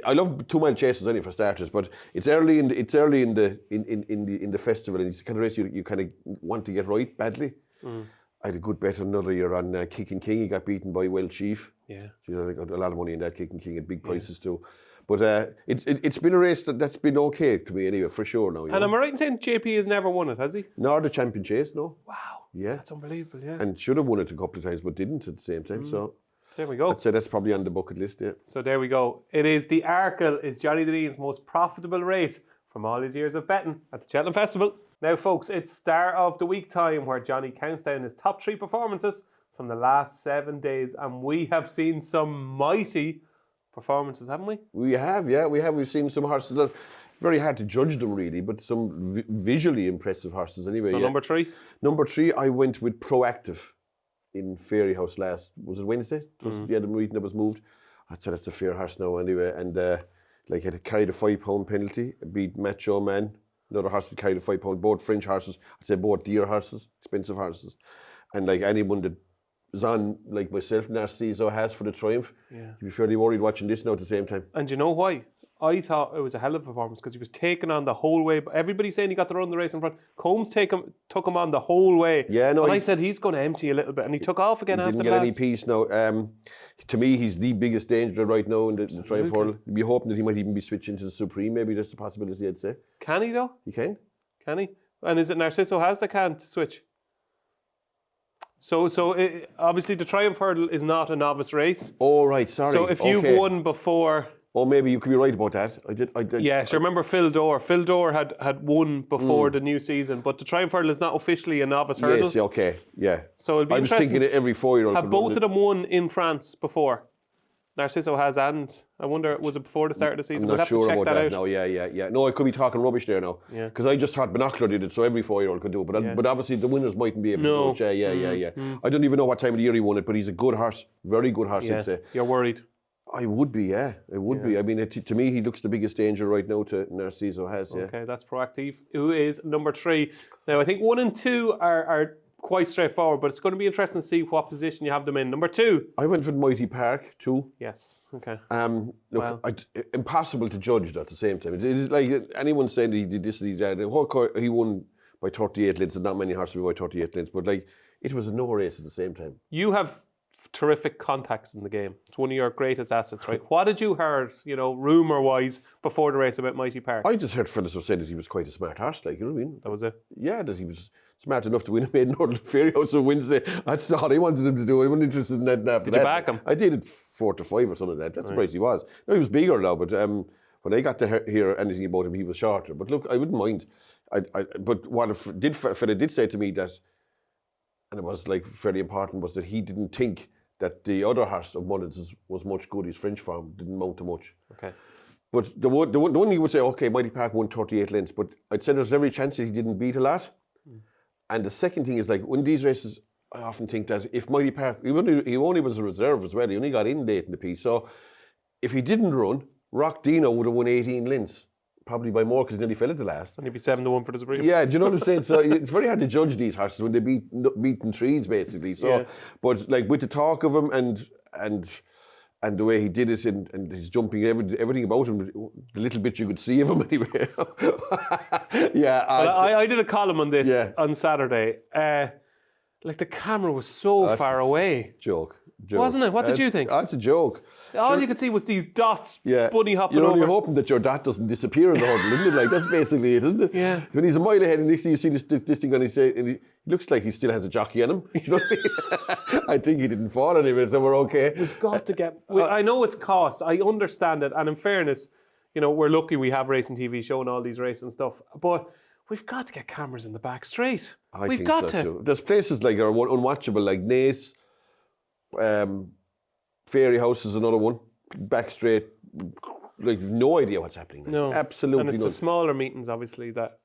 I love 2 mile chases anyway for starters, but it's early in the festival, and it's the kind of race you kind of want to get right badly. I had a good bet another year on Kicking King. He got beaten by Well Chief. Yeah, I got a lot of money in that Kicking King at big prices too. But it's been a race that's been okay to me anyway, for sure now. And am I right in saying JP has never won it, has he? Nor the Champion Chase, no. Wow. Yeah. That's unbelievable, yeah. And should have won it a couple of times, but didn't at the same time. So there we go. I'd say that's probably on the bucket list, yeah. So there we go. It is the Arkle is Johnny Dineen's most profitable race from all his years of betting at the Cheltenham Festival. Now, folks, it's start of the week time where Johnny counts down his top 3 performances from the last 7 days, and we have seen some mighty performances, haven't we? We have, yeah. We've seen some horses that very hard to judge them really, but some visually impressive horses anyway. So number 3? Number 3, I went with Proactive in Fairy House was it Wednesday? It was, the meeting that was moved. I'd say that's a fair horse now anyway. And it carried a £5 penalty, beat Macho Man, another horse that carried a £5, both French horses. I'd say both dear horses, expensive horses. And like anyone that is on, like myself, Narciso has for the Triumph, you'd be fairly worried watching this now at the same time. And you know why? I thought it was a hell of a performance because he was taken on the whole way. Everybody's saying he got to run the race in front. Combs took him on the whole way. Yeah, no. And I said he's going to empty a little bit, and he took off again after that. Didn't get any peace now. To me, he's the biggest danger right now in the Triumph World. You'd be hoping that he might even be switching to the Supreme. Maybe that's a possibility, I'd say. Can he though? He can. Can he? And is it Narciso has that can't switch? So obviously the Triumph Hurdle is not a novice race. Oh right, sorry. So if you've won before. Oh, maybe you could be right about that. I did. Yeah, so remember Phil Dorr. Phil Dorr had won before the new season, but the Triumph Hurdle is not officially a novice hurdle. Yes, okay, yeah. So it'll be I was interesting. thinking every 4-year-old. Have both of them won in France before? Narciso has, and I wonder, was it before the start of the season? I'm not sure to check about that out. No, yeah. No, I could be talking rubbish there now. Yeah. Because I just thought Binocular did it, so every 4-year-old could do it. But obviously the winners mightn't be able to do it. Yeah. I don't even know what time of the year he won it, but he's a good horse, very good horse. I'd say. You're worried? I would be, yeah. I would be. I mean, to me, he looks the biggest danger right now to Narciso has, yeah. Okay, that's Proactive. Who is number 3? Now, I think 1 and 2 are quite straightforward, but it's going to be interesting to see what position you have them in. Number 2. I went with Mighty Park, 2. Yes, okay. Look, impossible to judge at the same time. It is like anyone saying he did this and he did that. He won by 38 lengths, and not many horses won by 38 lengths, but like it was a no race at the same time. You have terrific contacts in the game. It's one of your greatest assets, right? What did you heard, rumour-wise, before the race about Mighty Park? I just heard fellas who said that he was quite a smart horse, like, you know what I mean? That was it? Yeah, that he was smart enough to win a maiden hurdle Fairy House on Wednesday. That's all I wanted him to do. I wasn't interested in that after that. Did you back him? I did it 4 to 5 or something like that. That's the price he was. No, he was bigger now, but when I got to hear anything about him, he was shorter. But look, I wouldn't mind. But what fella did say to me that, and it was like fairly important, was that he didn't think that the other horse of Mullins was much good. His French farm didn't mount to much. Okay. But the one he would say, okay, Mighty Park won 38 lengths, but I'd say there's every chance that he didn't beat a lot. And the second thing is, like, when these races, I often think that if Mighty Park, he only was a reserve as well, he only got in late in the piece. So if he didn't run, Rock Dino would have won 18 lengths. Probably by more because he nearly fell at the last. And he'd be 7-1 for the Supreme. Yeah, do you know what I'm saying? So it's very hard to judge these horses when they beating trees, basically. So, but like with the talk of him and the way he did it and his jumping, everything about him, the little bit you could see of him anyway. Yeah. I did a column on this on Saturday. Like the camera was so far away. Joke. Wasn't it? What did you think? That's a joke. All you could see was these dots bunny hopping You're over. only hoping that your dot doesn't disappear in the hurdle, isn't it? Like, that's basically it, isn't it? Yeah. When he's a mile ahead and next thing you see this thing on his head, and he looks like he still has a jockey on him. You know what I mean? I think he didn't fall anyway, so we're okay. We've got to get... I know it's cost. I understand it. And in fairness, we're lucky we have racing TV showing all these races and stuff, but we've got to get cameras in the back straight. We've got to. Too. There's places like are unwatchable, like Naas, Fairy House is another one. Back straight, like no idea what's happening. Like, no, absolutely. And it's none. the smaller meetings, obviously, that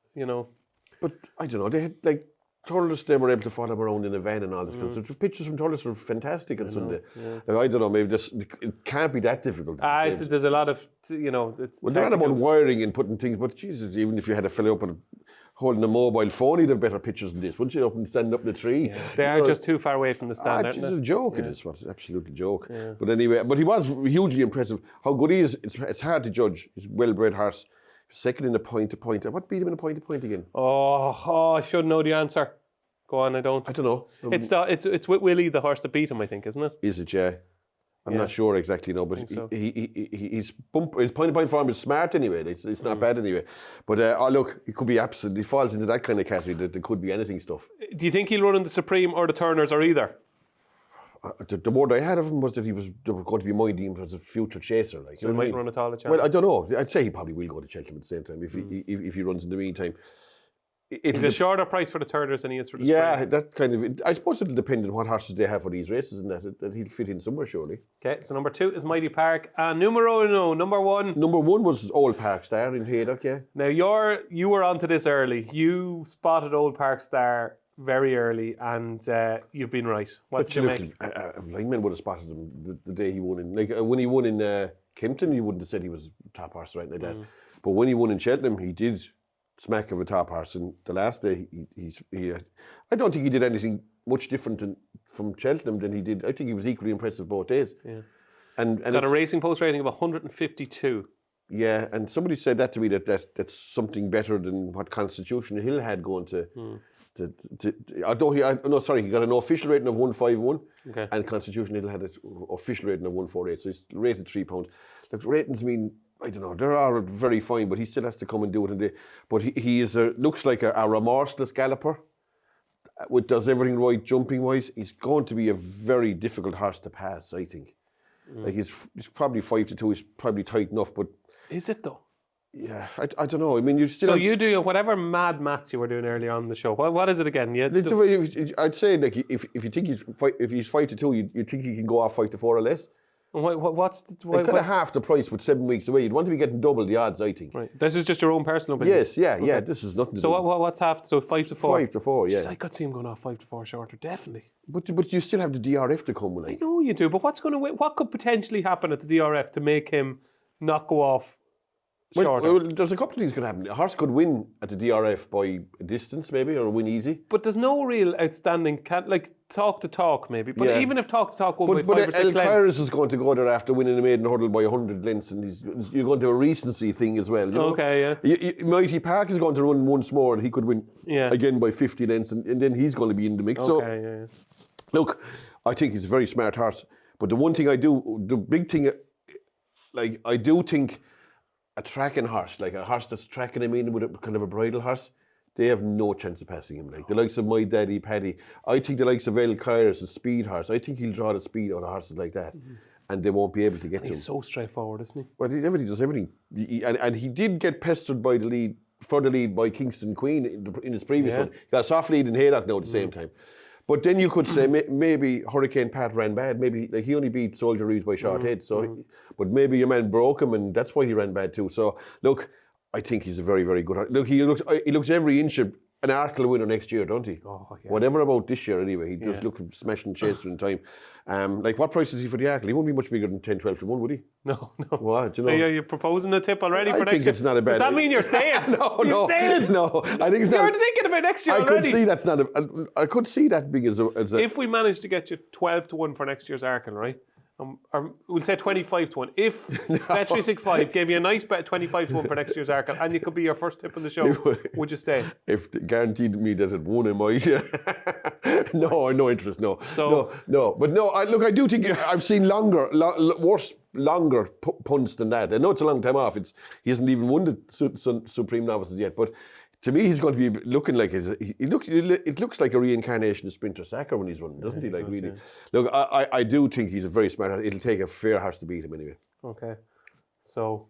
But I don't know. They had like Thurles. They were able to follow them around in a van and all this. The pictures from Thurles were fantastic on Sunday. Yeah. Like, I don't know. Maybe it can't be that difficult. There's a lot of It's well, they're not about wiring and putting things. But Jesus, even if you had a fellow up and holding a mobile phone, he'd have better pictures than this. Wouldn't you up and stand up in the tree? Yeah. They are just too far away from the stand, aren't it's they? a joke. It is. It's an absolute joke. Yeah. But anyway, he was hugely impressive. How good he is, it's hard to judge. He's a well-bred horse. Second in the point-to-point. What beat him in the point-to-point again? Oh, I should know the answer. Go on, I don't. I don't know. It's with Willie, the horse that beat him, I think, isn't it? Is it, yeah? I'm not sure exactly, no, but his point-to-point form is smart anyway. It's not bad anyway. But look, he could be absolutely, falls into that kind of category that there could be anything stuff. Do you think he'll run in the Supreme or the Turners or either? The word I had of him was that they were going to be minding him as a future chaser. Like, so he mightn't run at all at Cheltenham? Well, I don't know. I'd say he probably will go to Cheltenham at the same time if he runs in the meantime. It's a shorter price for the Turners than he is for the Supreme. Yeah, that kind of. I suppose it'll depend on what horses they have for these races, and that he'll fit in somewhere surely. Okay, so number 2 is Mighty Park, and number 1. Number 1 was Old Park Star in Haydock, yeah. Now you were onto this early. You spotted Old Park Star very early, and you've been right. What did you make? A blind man would have spotted him the day he won when he won in Kempton. You wouldn't have said he was top horse right like that. But when he won in Cheltenham, he did smack of a top horse. And the last day, he I don't think he did anything much different from Cheltenham than he did. I think he was equally impressive both days. Yeah. And got a Racing Post rating of 152. Yeah, and somebody said that to me that's something better than what Constitution Hill had going to. Although he got an official rating of 151, and Constitution Hill had an official rating of 148, so he's rated £3. Look, ratings mean, I don't know, they are very fine, but he still has to come and do it. But he is looks like a remorseless galloper, does everything right jumping wise. He's going to be a very difficult horse to pass, I think. Like he's probably 5-2. He's probably tight enough, but is it though? Yeah, I don't know. I mean, you still. So you do whatever mad maths you were doing earlier on the show. What is it again? I'd say like if you think he's 5-2, you think he can go off 5-4 or less. What's kind of half the price with 7 weeks away. You'd want to be getting double the odds, I think. Right. This is just your own personal opinion. Yes, yeah. This is nothing. So what's half? So 5-4. 5-4, yeah. Jeez, I could see him going off 5-4 shorter, definitely. But you still have the DRF to come with. I know you do, but what could potentially happen at the DRF to make him not go off shorter? Well, there's a couple of things could happen. A horse could win at the DRF by a distance, maybe, or win easy. But there's no real outstanding, talk to talk, maybe. But even if talk to talk won by 5 or 6 lengths. But Clarence is going to go there after winning a maiden hurdle by 100 lengths, and you're going to do a recency thing as well. You know? Okay, yeah. Mighty Park is going to run once more, and he could win again by 50 lengths, and then he's going to be in the mix. Okay, so, look, I think he's a very smart horse. But the one thing the big thing, like, I do think a tracking horse, like a horse that's tracking him in with a kind of a bridle horse, they have no chance of passing him. Like the likes of My Daddy Paddy, I think the likes of El Kairos, a speed horse, I think he'll draw the speed out of horses like that, and they won't be able to get to him. He's so straightforward, isn't he? Well, he does everything. And he did get pestered by the lead by Kingston Queen in his previous one. He got a soft lead in Haydock now at the same time. But then you could say maybe Hurricane Pat ran bad. Maybe he only beat Soldier Reeves by short head. So, but maybe your man broke him, and that's why he ran bad too. So look, I think he's a very, very good. Look, he looks every inch an Arkle winner next year, don't he? Oh, yeah. Whatever about this year anyway. He does look smashing chaser in time. Like what price is he for the Arkle? He won't be much bigger than 10-12 to 1, would he? No. What? Do you know? You're proposing a tip already for next year? I think it's not a bad. Does that mean you're staying? No. Staying? No, I think it's not. You're thinking about next year already. I could see that's not I could see that being as a. If we manage to get you 12 to 1 for next year's Arkle, right? Or we'll say 25 to 1. If Bet365 gave you a nice bet 25 to 1 for next year's Arkle, and you could be your first tip on the show, would you stay? If they guaranteed me that it won, I might. No interest. No. So, no. But no, I do think I've seen worse punts than that. I know it's a long time off. He hasn't even won the Supreme Novices yet, but. To me, he's going to be looking like it looks like a reincarnation of Sprinter Sacker when he's running, doesn't he? Like really. Look, I do think he's a very smart horse. It'll take a fair horse to beat him anyway. Okay, so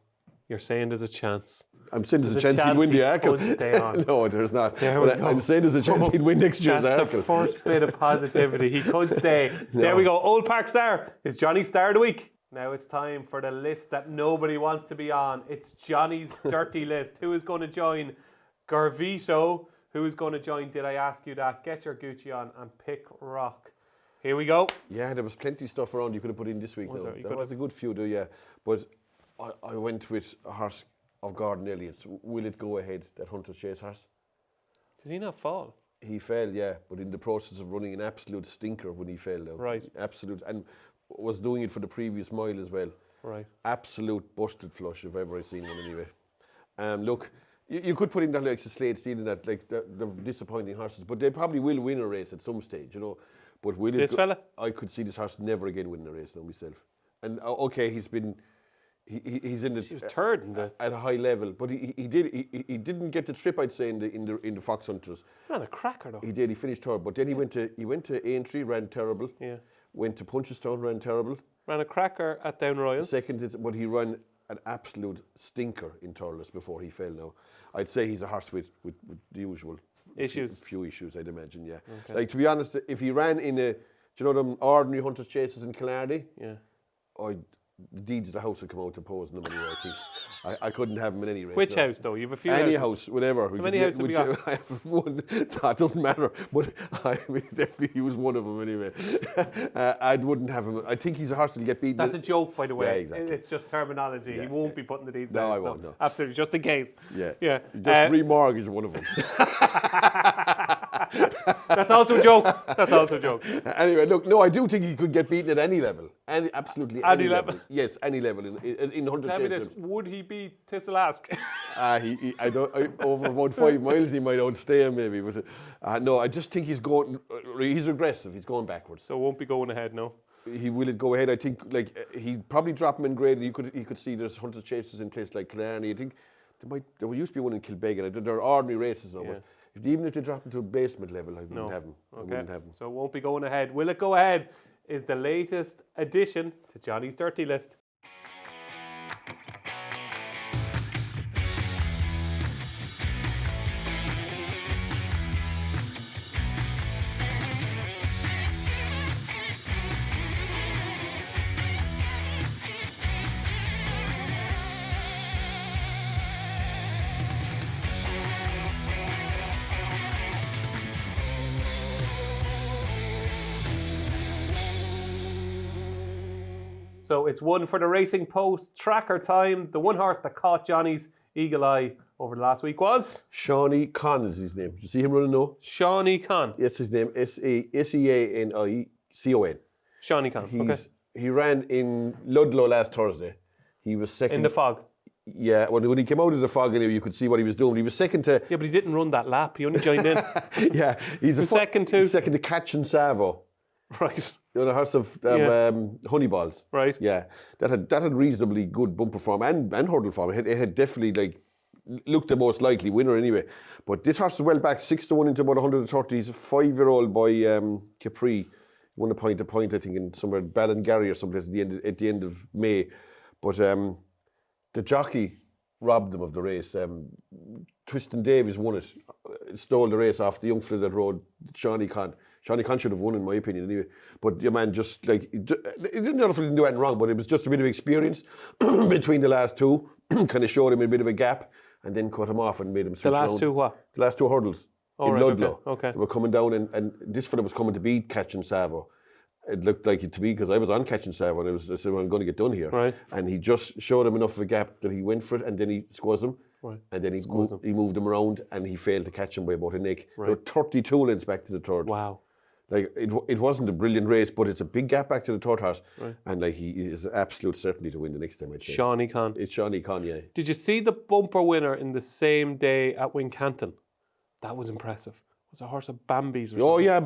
You're saying there's a chance. I'm saying there's a chance he'd win the Arkle. Could stay on. No, there's not. I'm saying there's a chance Oh, he'd win next year's That's Arkle. the first bit of positivity. He could stay. There we go. Old Park Star is Johnny's Star of the Week. Now it's time for the list that nobody wants to be on. It's Johnny's dirty list. Who is going to join Garvito? Who is going to join Did I Ask You That? Get your Gucci on and pick rock. Here we go. Yeah, there was plenty of stuff around you could have put in this week. Was though. there? There was a good few, though, yeah. But I went with a horse of Gordon Elliott's. Will it go ahead, that Hunter Chase horse? Did he not fall? He fell, yeah, but in the process of running an absolute stinker when he fell. Though. Right. Absolute, and was doing it for the previous mile as well. Right. Absolute busted flush if ever I seen one anyway. Look, you could put in that like Slade Steele that like the disappointing horses, but they probably will win a race at some stage, you know. But will This fella? I could see this horse never again winning a race now myself. And okay, he's in the He was third in the... at a high level, but he didn't get the trip, I'd say, in the Fox Hunters. Ran a cracker though. He did. He finished third, but then he went to Aintree, ran terrible. Yeah. Went to Punchestown, ran terrible. Ran a cracker at Down Royal. Second, but he ran an absolute stinker in Thurles before he fell. Now, I'd say he's a horse with the usual Issues. Few issues, I'd imagine. Yeah. Okay. Like, to be honest, if he ran in do you know them ordinary Hunters Chases in Killarney? Yeah. The deeds of the house would come out opposing them anyway. I think I couldn't have him in any race. Which no. house though? You have a few Any houses. house, whatever. How many houses have you got? I have one. No, it doesn't matter. But I definitely use one of them anyway. I wouldn't have him. I think he's a horse that'll get beaten. That's a joke, by the way. Yeah, exactly. It's just terminology. Yeah, He won't be putting the deeds No, down. I won't, no. Absolutely, just in case. Yeah. Yeah. Just remortgage one of them. That's also a joke. That's also a joke. Anyway, look, no, I do think he could get beaten at any level. Absolutely Any any level? Yes, any level in 100 Tell me chases. this: would he beat Tisselask? Over about 5 miles he might outstay him maybe, but no, I just think he's aggressive. He's going backwards. So won't be going ahead, no. He will go ahead. I think he'd probably drop him in grade. You could see there's 100 chases in place like Killarney. I think there used to be one in Kilbeggan. There are ordinary races now, but even if they drop him to a basement level, I wouldn't have him. Okay. I wouldn't have him. So it won't be going ahead. Will it go ahead? Is the latest addition to Johnny's Dirty List. So it's one for the Racing Post tracker time. The one horse that caught Johnny's eagle eye over the last week was? Shawnee Con is his name. You see him running now? Shawnee Con. That's his name. Seanicon. Shawnee Con. Okay. He ran in Ludlow last Thursday. He was second. In the fog. Yeah, when he came out of the fog, anyway, you could see what he was doing. He was second to. Yeah, but he didn't run that lap. He only joined in. Yeah, he's second to. Second to Catch and Savo. Right. You know, the horse of Honeyballs. Right. Yeah, that had reasonably good bumper form and hurdle form. It had definitely looked the most likely winner anyway. But this horse is well back, 6-1 into about 130. He's a 5-year-old by Capri. Won a point I think, in somewhere Ballingarry or someplace at the end of May. But the jockey robbed them of the race. Twiston Davies won it. Stole the race off the young fella that rode Shawnee Con. Shawnee Con should have won, in my opinion, anyway. But your man he didn't know if he didn't do anything wrong, but it was just a bit of experience between the last two. Kind of showed him a bit of a gap, and then cut him off and made him switch around. The last two what? The last two hurdles in Ludlow. Okay. They were coming down, and this fella was coming to beat Catch and Savo. It looked like it to me because I was on Catch and Savo, and I said, well, I'm going to get done here. Right. And he just showed him enough of a gap that he went for it, and then he squazzed him. Right. And then he moved him around, and he failed to catch him by about a neck. Right. There were 32 lengths back to the third. Wow. It wasn't a brilliant race, but it's a big gap back to the third horse. Right. And he is an absolute certainty to win the next time, I'd say. Shawnee Con. It's Shawnee Con, yeah. Did you see the bumper winner in the same day at Wincanton? That was impressive. It was a horse of Bambi's or something. Oh, yeah,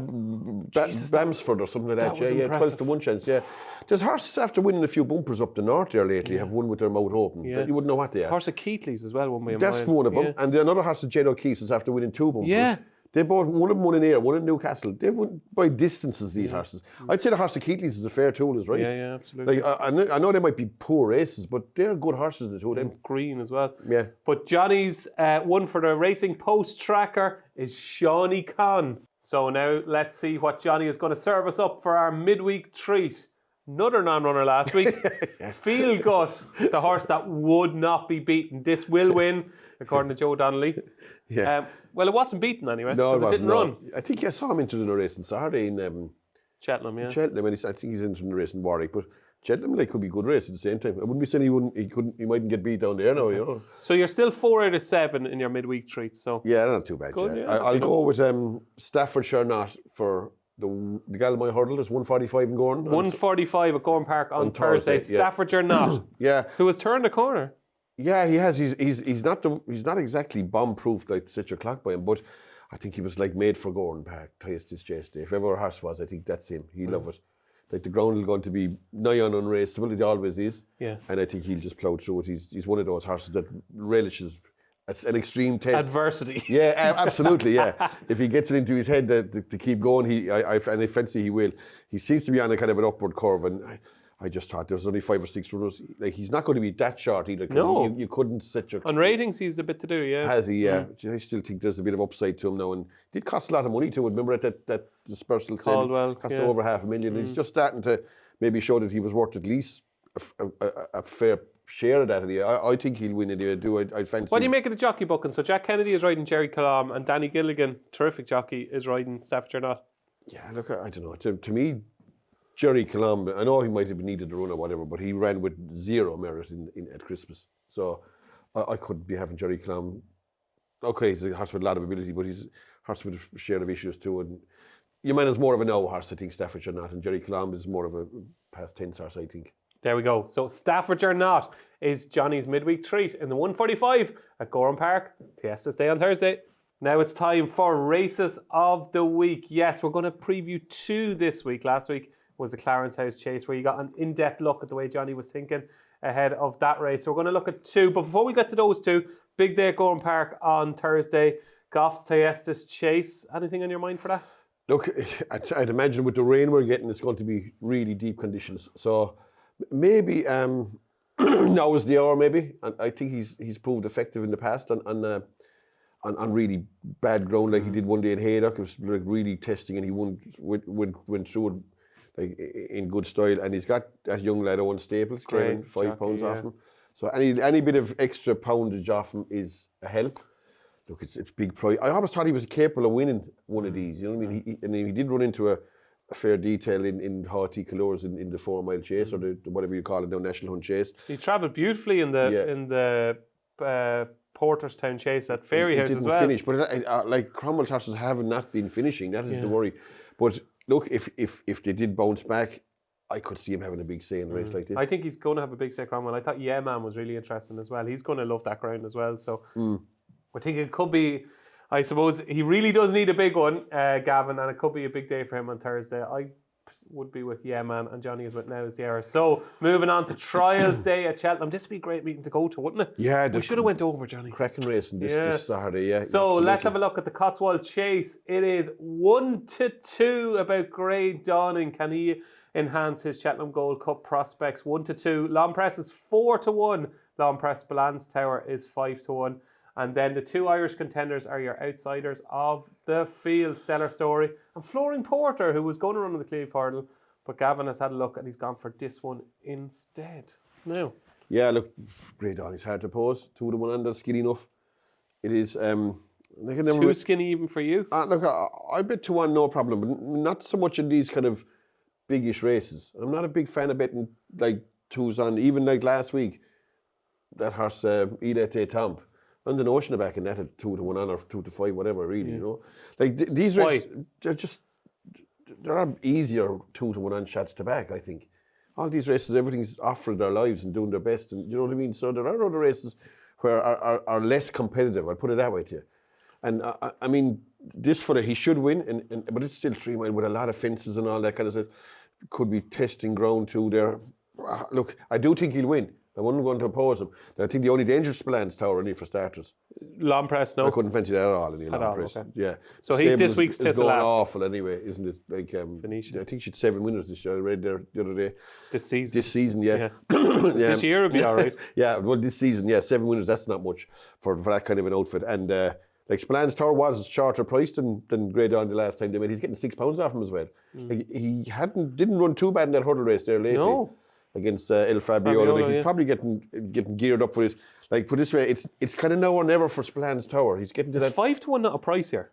Jesus, Bamsford or something like that. that was Yeah, impressive. 12-1 chance, yeah. There's horses after winning a few bumpers up the north there lately have won with their mouth open. Yeah. You wouldn't know what they are. Horse of Keatley's as well, one by a That's mile. one of them. Yeah. And another horse of Jed O'Keefe's is after winning 2 bumpers. Yeah. They both, one of them won in Ayr, one in Newcastle. They've won by distances, these horses. I'd say the horse of Keatley's is a fair tool, is right. Yeah, absolutely. Like I know they might be poor races, but they're good horses, the two of them. Green as well. Yeah. But Johnny's one for the Racing Post tracker is Shawnee Khan. So now let's see what Johnny is going to serve us up for our midweek treat. Another non-runner last week. Feel Good, the horse that would not be beaten. This will win, according to Joe Donnelly. Yeah. Well, it wasn't beaten anyway, No, because it didn't run. I think I saw him into the race on Saturday in Cheltenham, yeah. Cheltenham, and I think he's into the race in Warwick. But Cheltenham, could be a good race at the same time. I wouldn't be saying he mightn't get beat down there now, you know. So you're still 4 out of 7 in your midweek treats, so. Yeah, not too bad. Good, yeah. I'll go with Staffordshire Knot for the Galmoy Hurdle. There's 145 in Gorn. 145 at Gorn Park on Thursday. Yeah. Staffordshire Knot. Yeah. Who has turned the corner. Yeah, he has. He's not exactly bomb-proof like to set your clock by him, but I think he was made for Gorn Park. Highest his chase day. If ever a horse was, I think that's him. He love it. Like the ground is going to be nigh on unraceable. It always is. Yeah. And I think he'll just plough through it. He's one of those horses that relishes an extreme test. Adversity. Yeah, absolutely. Yeah, if he gets it into his head to keep going, I fancy he will. He seems to be on a kind of an upward curve, and I just thought there was only 5 or 6 runners. He's not going to be that short either. No, you couldn't set your. On ratings, he's a bit to do. Yeah. Has he? Yeah. I still think there's a bit of upside to him now, and it did cost a lot of money too. Remember at that dispersal sale, Caldwell, cost over $500,000. He's just starting to maybe show that he was worth at least a fair share of that. I think he'll win it. I fancy. What do you make of the jockey booking? So Jack Kennedy is riding Jerry Calam, and Danny Gilligan, terrific jockey, is riding Staffordshire Knot. Yeah, look, I don't know. To me, Jerry Calam, I know he might have needed a run or whatever, but he ran with zero merit at Christmas. So I couldn't be having Jerry Calam. Okay, he's a horse with a lot of ability, but he's a horse with a share of issues too. And your man is more of a now horse, I think, Staffordshire Knot, and Jerry Calam is more of a past tense horse, I think. There we go. So Staffordshire Knot is Johnny's midweek treat in the 145 at Gorham Park. Tiestas Day on Thursday. Now it's time for races of the week. Yes, we're going to preview 2 this week. Last week was the Clarence House Chase, where you got an in-depth look at the way Johnny was thinking ahead of that race. So we're going to look at 2. But before we get to those 2, big day at Gorham Park on Thursday. Goff's Tiestas Chase. Anything on your mind for that? Look, I'd imagine with the rain we're getting, it's going to be really deep conditions. So maybe now is the hour, maybe. And I think he's proved effective in the past on really bad ground, like he did one day in Haydock. It was really testing, and he went through it in good style. And he's got that young lad Owen Staples claiming £5 off him. So any bit of extra poundage off him is a help. Look, it's big price. I always thought he was capable of winning one of these. You know what I mean? He did run into a fair detail in Haughty Colours in the 4 mile chase, or the whatever you call it now, National Hunt Chase. He travelled beautifully in the Porterstown Chase at Fairyhouse as well. Finish, but Cromwell's horses have not been finishing. That is the worry. But look, if they did bounce back, I could see him having a big say in a race like this. I think he's going to have a big say, Cromwell. I thought Yeah Man was really interesting as well. He's going to love that ground as well. So I think it could be, I suppose, he really does need a big one, Gavin, and it could be a big day for him on Thursday. I would be with Yeah Man, and Johnny is with Now is the Hour. So moving on to Trials Day at Cheltenham. This would be a great meeting to go to, wouldn't it? Yeah. We should have went over, Johnny. Cracking racing this Saturday, yeah. So let's have a look at the Cotswold Chase. It is 1-2 about Grey Dawning. Can he enhance his Cheltenham Gold Cup prospects? 1-2. Longpress is 4-1. Longpress Balance Tower is 5-1. And then the 2 Irish contenders are your outsiders of the field, Stellar Story and Flooring Porter, who was going to run on the Cleve Hurdle, but Gavin has had a look and he's gone for this one instead. Now, yeah, look, Grey Dawning's hard to pose. 2-1 under, skinny enough. It is. Too skinny even for you? Look, I bet 2-1, no problem, but not so much in these kind of biggish races. I'm not a big fan of betting like 2s on, even like last week, that horse, Idete Tomp. On the notion of backing that at 2-1 on or 2-5, whatever, really, you know. Like these races, there are easier 2-1 on shots to back, I think. All these races, everything's offering their lives and doing their best, and you know what I mean? So there are other races where are less competitive, I'll put it that way to you. And I mean, this fella, he should win, but it's still 3 mile with a lot of fences and all that kind of stuff. Could be testing ground too there. Look, I do think he'll win. I wasn't going to oppose him. I think the only danger is Spillane's Tower, only for starters. Long press, no. I couldn't fancy that at all. Any long press. Okay. Yeah. So he's this week's It's going Tisselask. awful anyway, isn't it? Like Phoenicia. I think she'd 7 winners this year. I read there the other day. This season. Yeah. This year would be all right. Yeah, well, this season, 7 winners. That's not much for that kind of an outfit. And like Spillane's Tower was shorter priced than Grey Dawn the last time they made. He's getting £6 off him as well. Like, he didn't run too bad in that hurdle race there lately. No. Against El Fabiolo. Like, he's probably getting geared up for this. Like, put it this way, it's kind of now or never for Spillane's Tower. He's getting to It's that. 5-1 not a price here.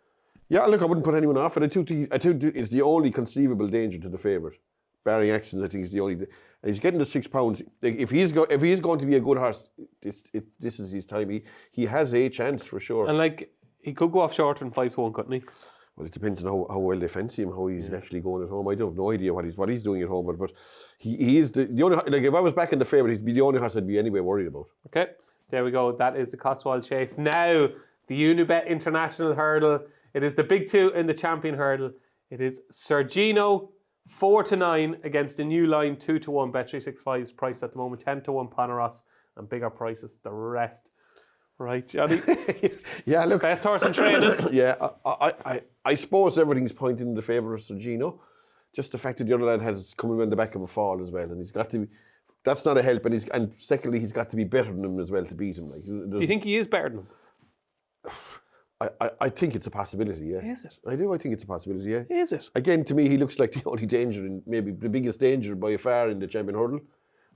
Yeah, look, I wouldn't put anyone off. And I think it's the only conceivable danger to the favourite. Barring actions, I think is the only. And he's getting the £6. Like, if he's going to be a good horse, this is his time. He has a chance for sure. And like, he could go off shorter than 5-1, couldn't he? Well, it depends on how well they fancy him, how he's actually going at home. I don't have no idea what he's doing at home, but he is the only. Like, if I was back in the favourite, he'd be the only horse I'd be anyway worried about. Okay, there we go. That is the Cotswold Chase. Now, the Unibet International Hurdle. It is the big two in the Champion Hurdle. It is Sergino 4-9 against the new line 2-1. Bet365's price at the moment 10-1 Paneros, and bigger prices the rest. Right, Johnny? Yeah, look. Best horse in training. Yeah, I suppose everything's pointing in the favour of Sergino. Just the fact that the other lad has come in the back of a fall as well, and he's got to be. That's not a help, and secondly, he's got to be better than him as well to beat him. Like, Do you think he is better than him? I think it's a possibility. Yeah. Is it? I do. I think it's a possibility. Yeah. Is it? Again, to me, he looks like the only danger, and maybe the biggest danger by far in the Champion Hurdle.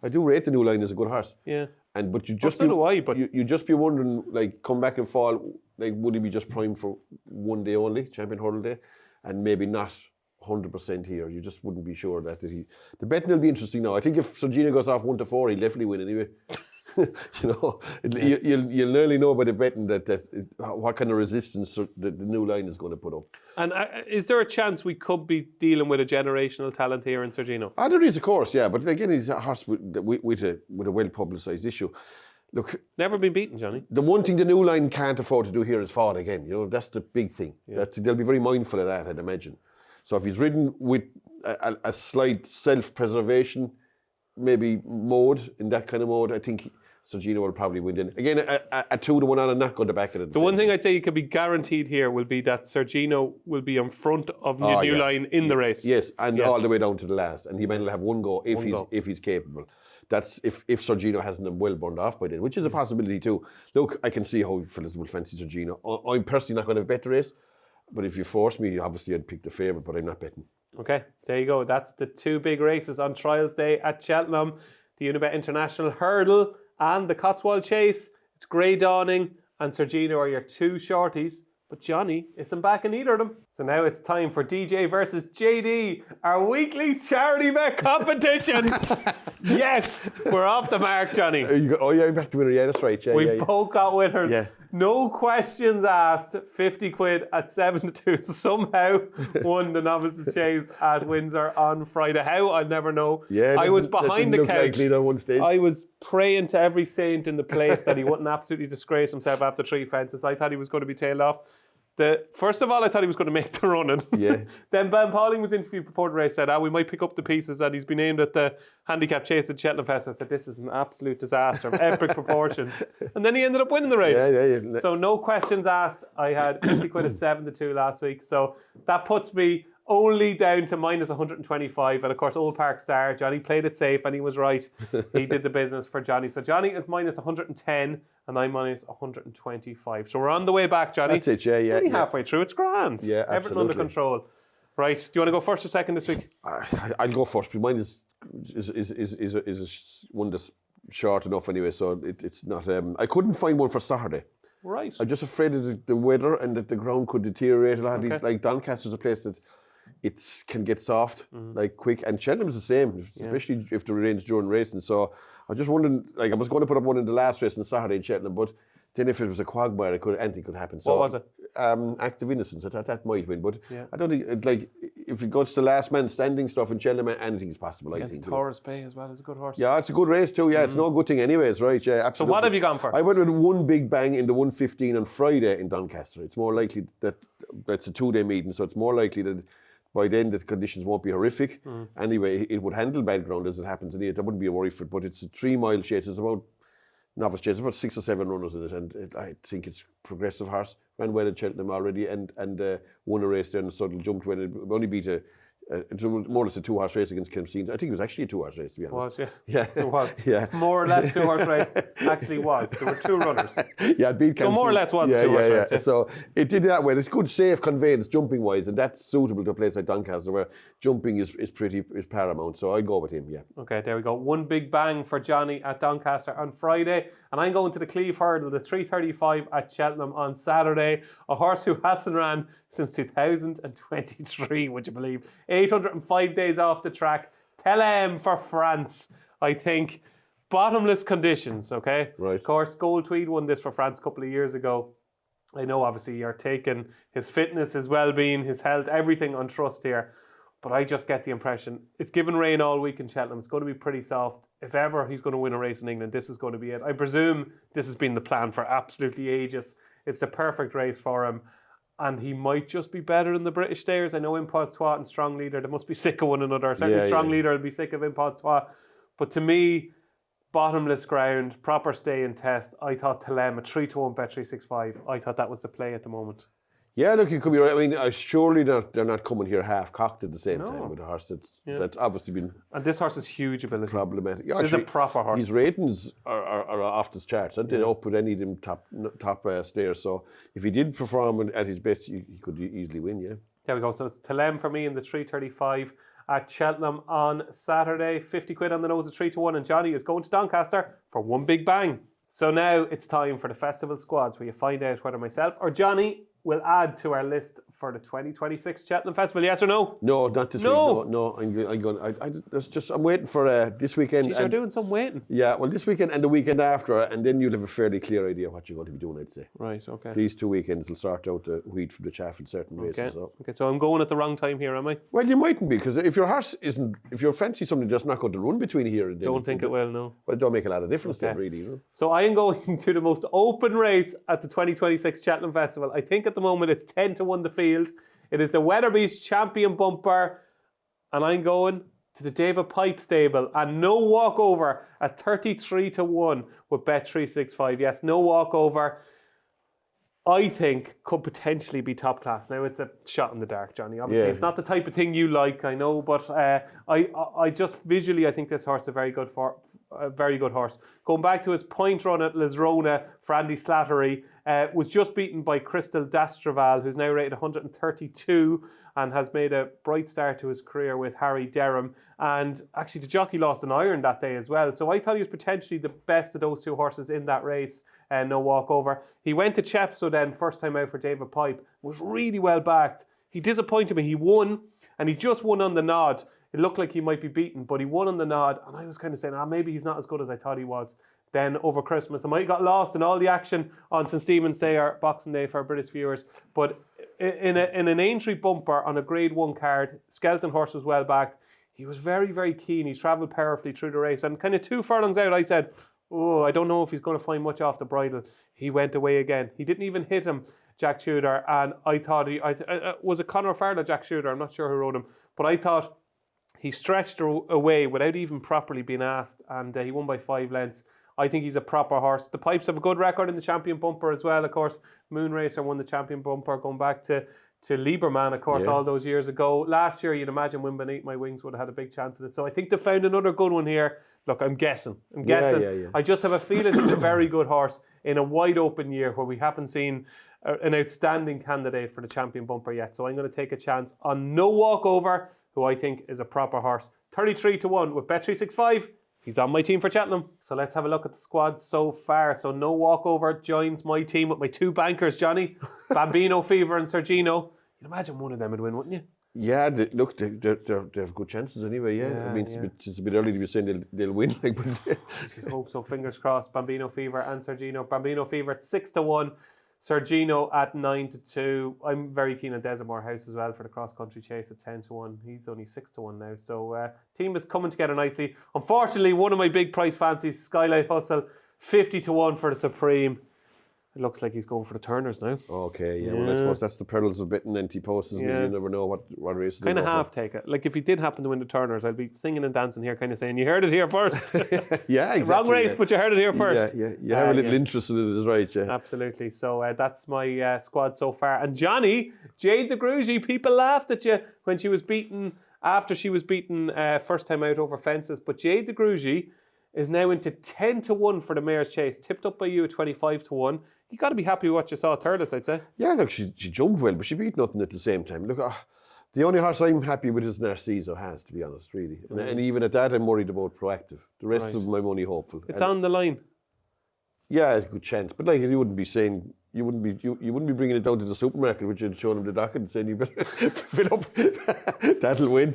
I do rate the new line as a good horse. Yeah. But you just so do I, but you just be wondering, like, come back and fall, like, would he be just primed for one day only, Champion Hurdle Day, and maybe not 100% here? You just wouldn't be sure that he. The betting will be interesting now. I think if Sergino goes off 1-4, he'll definitely win anyway. You'll nearly know by the betting that what kind of resistance the new line is going to put up. And is there a chance we could be dealing with a generational talent here in Sergino? There is, of course, yeah. But again, he's a horse with a well-publicised issue. Look, never been beaten, Johnny. The one thing the new line can't afford to do here is fall again. You know, that's the big thing. Yeah. They'll be very mindful of that, I'd imagine. So if he's ridden with a slight self-preservation, maybe mode, in that kind of mode, I think Sergino will probably win. Then again, a 2-1 on and not go to back at it. The one thing I'd say you could be guaranteed here will be that Sergino will be in front of the new line in the race. Yes, and all the way down to the last, and he might have one go if he's capable. That's if Sergino hasn't them well burned off by then, which is a possibility too. Look, I can see how fellas will fancy Sergino. I'm personally not going to bet the race, but if you force me, obviously I'd pick the favourite, but I'm not betting. Okay, there you go. That's the two big races on Trials Day at Cheltenham. The Unibet International Hurdle and the Cotswold Chase. It's Grey Dawning and Sergino are your two shorties. But Johnny isn't back in either of them. So now it's time for DJ versus JD, our weekly charity bet competition. Yes, we're off the mark, Johnny. You're back to winner. Yeah, that's right. Yeah, we both got winners. Yeah. No questions asked. 50 quid at 7-2. Somehow won the Novices Chase at Windsor on Friday. How? I'll never know. Yeah, I was behind the couch. On one stage. I was praying to every saint in the place that he wouldn't absolutely disgrace himself after 3 fences. I thought he was going to be tailed off. First of all, I thought he was going to make the running. Yeah. Then Ben Pauling was interviewed before the race, said, we might pick up the pieces, and he's been named at the handicap chase at Cheltenham Fest. I said, this is an absolute disaster of epic proportions. And then he ended up winning the race. Yeah. So no questions asked. I had 50 quid at 7-2 last week. So that puts me only down to minus 125. And of course, Old Park Star, Johnny played it safe and he was right. He did the business for Johnny. So Johnny is minus 110 and I'm minus 125. So we're on the way back, Johnny. That's it, yeah. Only halfway through. It's grand. Yeah, absolutely. Everything under control. Right. Do you want to go first or second this week? I'll go first, but mine is one that's short enough anyway, so it's not. I couldn't find one for Saturday. Right. I'm just afraid of the weather and that the ground could deteriorate a lot. These, like Doncaster's a place that it can get soft, like quick, and Cheltenham's the same, especially if the rains during racing. So I was just wondering, like I was going to put up one in the last race on Saturday in Cheltenham, but then if it was a quagmire, anything could happen. So, what was it? Act of Innocence. I thought that might win, but I don't think, like, if it goes to last man standing stuff in Cheltenham, anything's possible, I think. Against Taurus Bay as well, it's a good horse. Yeah, it's a good race too, it's no good thing anyways, right? Yeah, absolutely. So what have you gone for? I went with one big bang in the 115 on Friday in Doncaster. It's more likely that that's a 2-day meeting, so it's more likely that by then the conditions won't be horrific. Anyway, it would handle bad ground as it happens in it. That wouldn't be a worry for it. But it's a 3 mile chase. It's about novice chase. About 6 or 7 runners in it, and I think it's progressive horse. Ran well at Cheltenham already, and won a race there in the Suddle. Jumped when it only beat it was more or less a 2-horse race against Kempseen. I think it was actually a 2-horse race, to be honest. It was, yeah. Yeah. It was. Yeah. More or less 2-horse race. Actually was. There were 2 runners. Yeah, it beat Kempseen. So more or less was a 2-horse race. Yeah. So it did that well. It's good, safe conveyance, jumping-wise, and that's suitable to a place like Doncaster, where jumping is paramount. So I'd go with him, yeah. Okay, there we go. One big bang for Johnny at Doncaster on Friday. And I'm going to the Cleve Hurdle, the 3:35 at Cheltenham on Saturday. A horse who hasn't ran since 2023, would you believe? 805 days off the track. Cheltenham for France, I think. Bottomless conditions, okay? Right. Of course, Gold Tweed won this for France a couple of years ago. I know, obviously, you're taking his fitness, his well-being, his health, everything on trust here. But I just get the impression it's given rain all week in Cheltenham. It's going to be pretty soft. If ever he's going to win a race in England, this is going to be it. I presume this has been the plan for absolutely ages. It's the perfect race for him. And he might just be better than the British stayers. I know Ante-Post and Strong Leader, they must be sick of one another. Certainly Strong Leader will be sick of Ante-Post. But to me, bottomless ground, proper stay and test. I thought Cheltenham, a 3-1 bet 365. I thought that was the play at the moment. Yeah, look, you could be right. I mean, surely they're not coming here half-cocked at the same time with a horse that's obviously been... And this horse has huge ability. Problematic. Yeah, this is a proper horse. His ratings are off the charts. Aren't they up with any of them top stairs? So if he did perform at his best, he could easily win, yeah. There we go. So it's Cheltenham for me in the 3:35 at Cheltenham on Saturday. 50 quid on the nose at 3-1. And Johnny is going to Doncaster for one big bang. So now it's time for the festival squads, where you find out whether myself or Johnny will add to our list for the 2026 Cheltenham Festival. Yes or no? No, not this week. No, I'm going. I'm waiting for this weekend. Jeez, you're doing some waiting. Yeah, well, this weekend and the weekend after, and then you'll have a fairly clear idea what you're going to be doing, I'd say. Right, okay. These 2 weekends will sort out the wheat from the chaff in certain races. Okay, so I'm going at the wrong time here, am I? Well, you mightn't be, because if your horse if you fancy something that's not going to run between here and then... Don't think it will, no. Well, it don't make a lot of difference then, really. You know? So I am going to the most open race at the 2026 Cheltenham Festival. I think at the moment it's 10-1 the field. It is the Weatherby's Champion Bumper, and I'm going to the David Pipe stable, and no walkover at 33-1 with Bet 365. Yes, no walkover. I think could potentially be top class. Now it's a shot in the dark, Johnny. Obviously, it's not the type of thing you like, I know, but I just visually I think this horse is a very good horse. Going back to his point run at Lisrona for Andy Slattery, was just beaten by Crystal Dastraval, who's now rated 132 and has made a bright start to his career with Harry Derham. And actually, the jockey lost an iron that day as well. So I thought he was potentially the best of those 2 horses in that race. No walkover. He went to Chepstow then, first time out for David Pipe. Was really well backed. He disappointed me. He won, and he just won on the nod. It looked like he might be beaten, but he won on the nod. And I was kind of saying, maybe he's not as good as I thought he was. Then over Christmas, I might have got lost in all the action on St Stephen's Day or Boxing Day for our British viewers. But in an Aintree bumper on a Grade 1 card, Skeleton Horse was well backed. He was very, very keen. He's travelled powerfully through the race. And kind of 2 furlongs out, I said, I don't know if he's going to find much off the bridle. He went away again. He didn't even hit him, Jack Shooter. And I thought was it Conor Farlow, Jack Shooter? I'm not sure who rode him. But I thought he stretched away without even properly being asked. And he won by 5 lengths. I think he's a proper horse. The Pipes have a good record in the Champion Bumper as well, of course. Moonracer won the Champion Bumper, going back to Lieberman, of course, all those years ago. Last year, you'd imagine Win Beneath My Wings would have had a big chance at it. So I think they found another good one here. Look, I'm guessing. Yeah. I just have a feeling he's a very good horse in a wide open year where we haven't seen an outstanding candidate for the Champion Bumper yet. So I'm going to take a chance on No Walkover, who I think is a proper horse. 33-1 with Bet 365. He's on my team for Cheltenham. So let's have a look at the squad so far. So No Walkover joins my team with my 2 bankers, Johnny. Bambino Fever and Sergino. You'd imagine one of them would win, wouldn't you? Yeah, they have good chances anyway, I mean, it's a bit early to be saying they'll win. I hope so, fingers crossed. Bambino Fever and Sergino. Bambino Fever at 6-1. Sergino at 9-2. I'm very keen on Desamore House as well for the cross-country chase at 10-1. He's only 6-1 now. So team is coming together nicely. Unfortunately, one of my big price fancies, Skylight Hustle, 50-1 for the Supreme. It looks like he's going for the Turners now. Okay, yeah. Well, I suppose that's the perils of betting Ante-Post, isn't it? You never know what race. Kind of half take it. Like if he did happen to win the Turners, I'd be singing and dancing here, kind of saying, "You heard it here first." Yeah, exactly. Wrong race, but you heard it here first. Yeah. You have a little interest in it, is right? Yeah, absolutely. So that's my squad so far. And Johnny, Jade de Grugy, people laughed at you when she was beaten after she was beaten first time out over fences. But Jade de Grugy is now into 10-1 for the Mayor's Chase, tipped up by you at 25-1. You got to be happy with what you saw at Thurles, I'd say. Yeah, look, she jumped well, but she beat nothing at the same time. Look, the only horse I'm happy with is Narciso has, to be honest, really. And even at that, I'm worried about Proactive. The rest of them, I'm only hopeful. It's on the line. Yeah, it's a good chance. But like, you wouldn't be saying, you wouldn't be bringing it down to the supermarket, which you'd show them the docket and saying you better fill up. That'll win.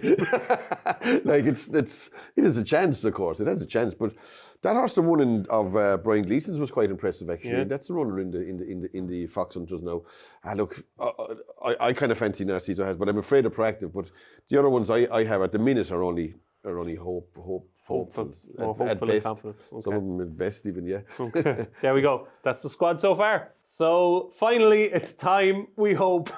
Like it is a chance, of course. It has a chance, but that horse, the one of Brian Gleason's, was quite impressive actually. Yeah. That's the runner in the Fox Hunters now. Look, I kind of fancy Narciso has, but I'm afraid of Proactive. But the other ones I have at the minute are only hopeful. At best. Okay. Some of them at best even, yeah. Okay. There we go. That's the squad so far. So finally, it's time, we hope,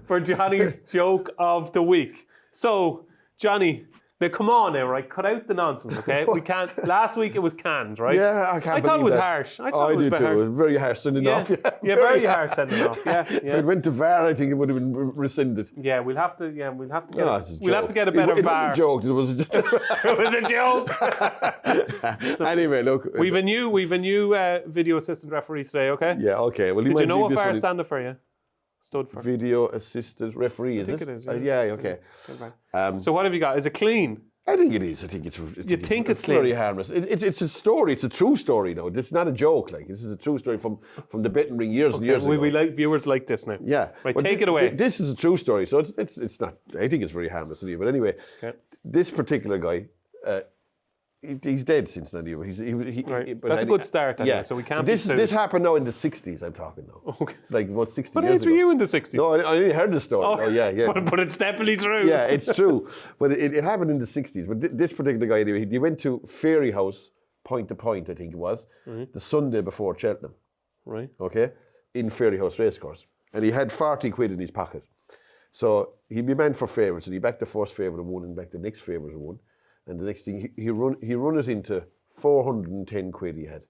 for Johnny's joke of the week. So, Johnny, now come on now, right? Cut out the nonsense, okay? We can't. Last week it was canned, right? Yeah, I can't. I thought it was harsh. I thought it was did too. harsh. It was very harsh sending off. Yeah, very harsh sending off. Yeah. If it went to VAR, I think it would have been rescinded. Yeah, we'll have to get. We'll have to get a better VAR. It was a joke. It was a joke. So anyway, look, we've a new video assistant referee today. Okay. Yeah. Okay. Well, did you know what VAR stood for? Video assistant referee. I think it is. Yeah. Okay. So what have you got? Is it clean? I think it is. I think it's very harmless. It's a story. It's a true story, though. This is not a joke. Like, this is a true story from the betting ring years and years ago. We like viewers like this now. Yeah. Right, take it away. This is a true story, so it's not. I think it's very harmless anyway. But anyway, this particular guy, he's dead since then. Right. That's a good start. Yeah. So we can't. This happened now in the 60s. I'm talking now. Okay. It's like about 60 What years age ago. were you in the 60s? No, I only heard the story. Oh yeah. But it's definitely true. Yeah, it's true. But it happened in the 60s. But this particular guy, anyway, he went to Fairy House, point to point, I think it was, the Sunday before Cheltenham. Right. Okay? In Fairy House Racecourse. And he had 40 quid in his pocket. So he'd be meant for favourites, and he backed the first favourite and won, and backed the next favourite and won. And the next thing, he run it into 410 quid he had.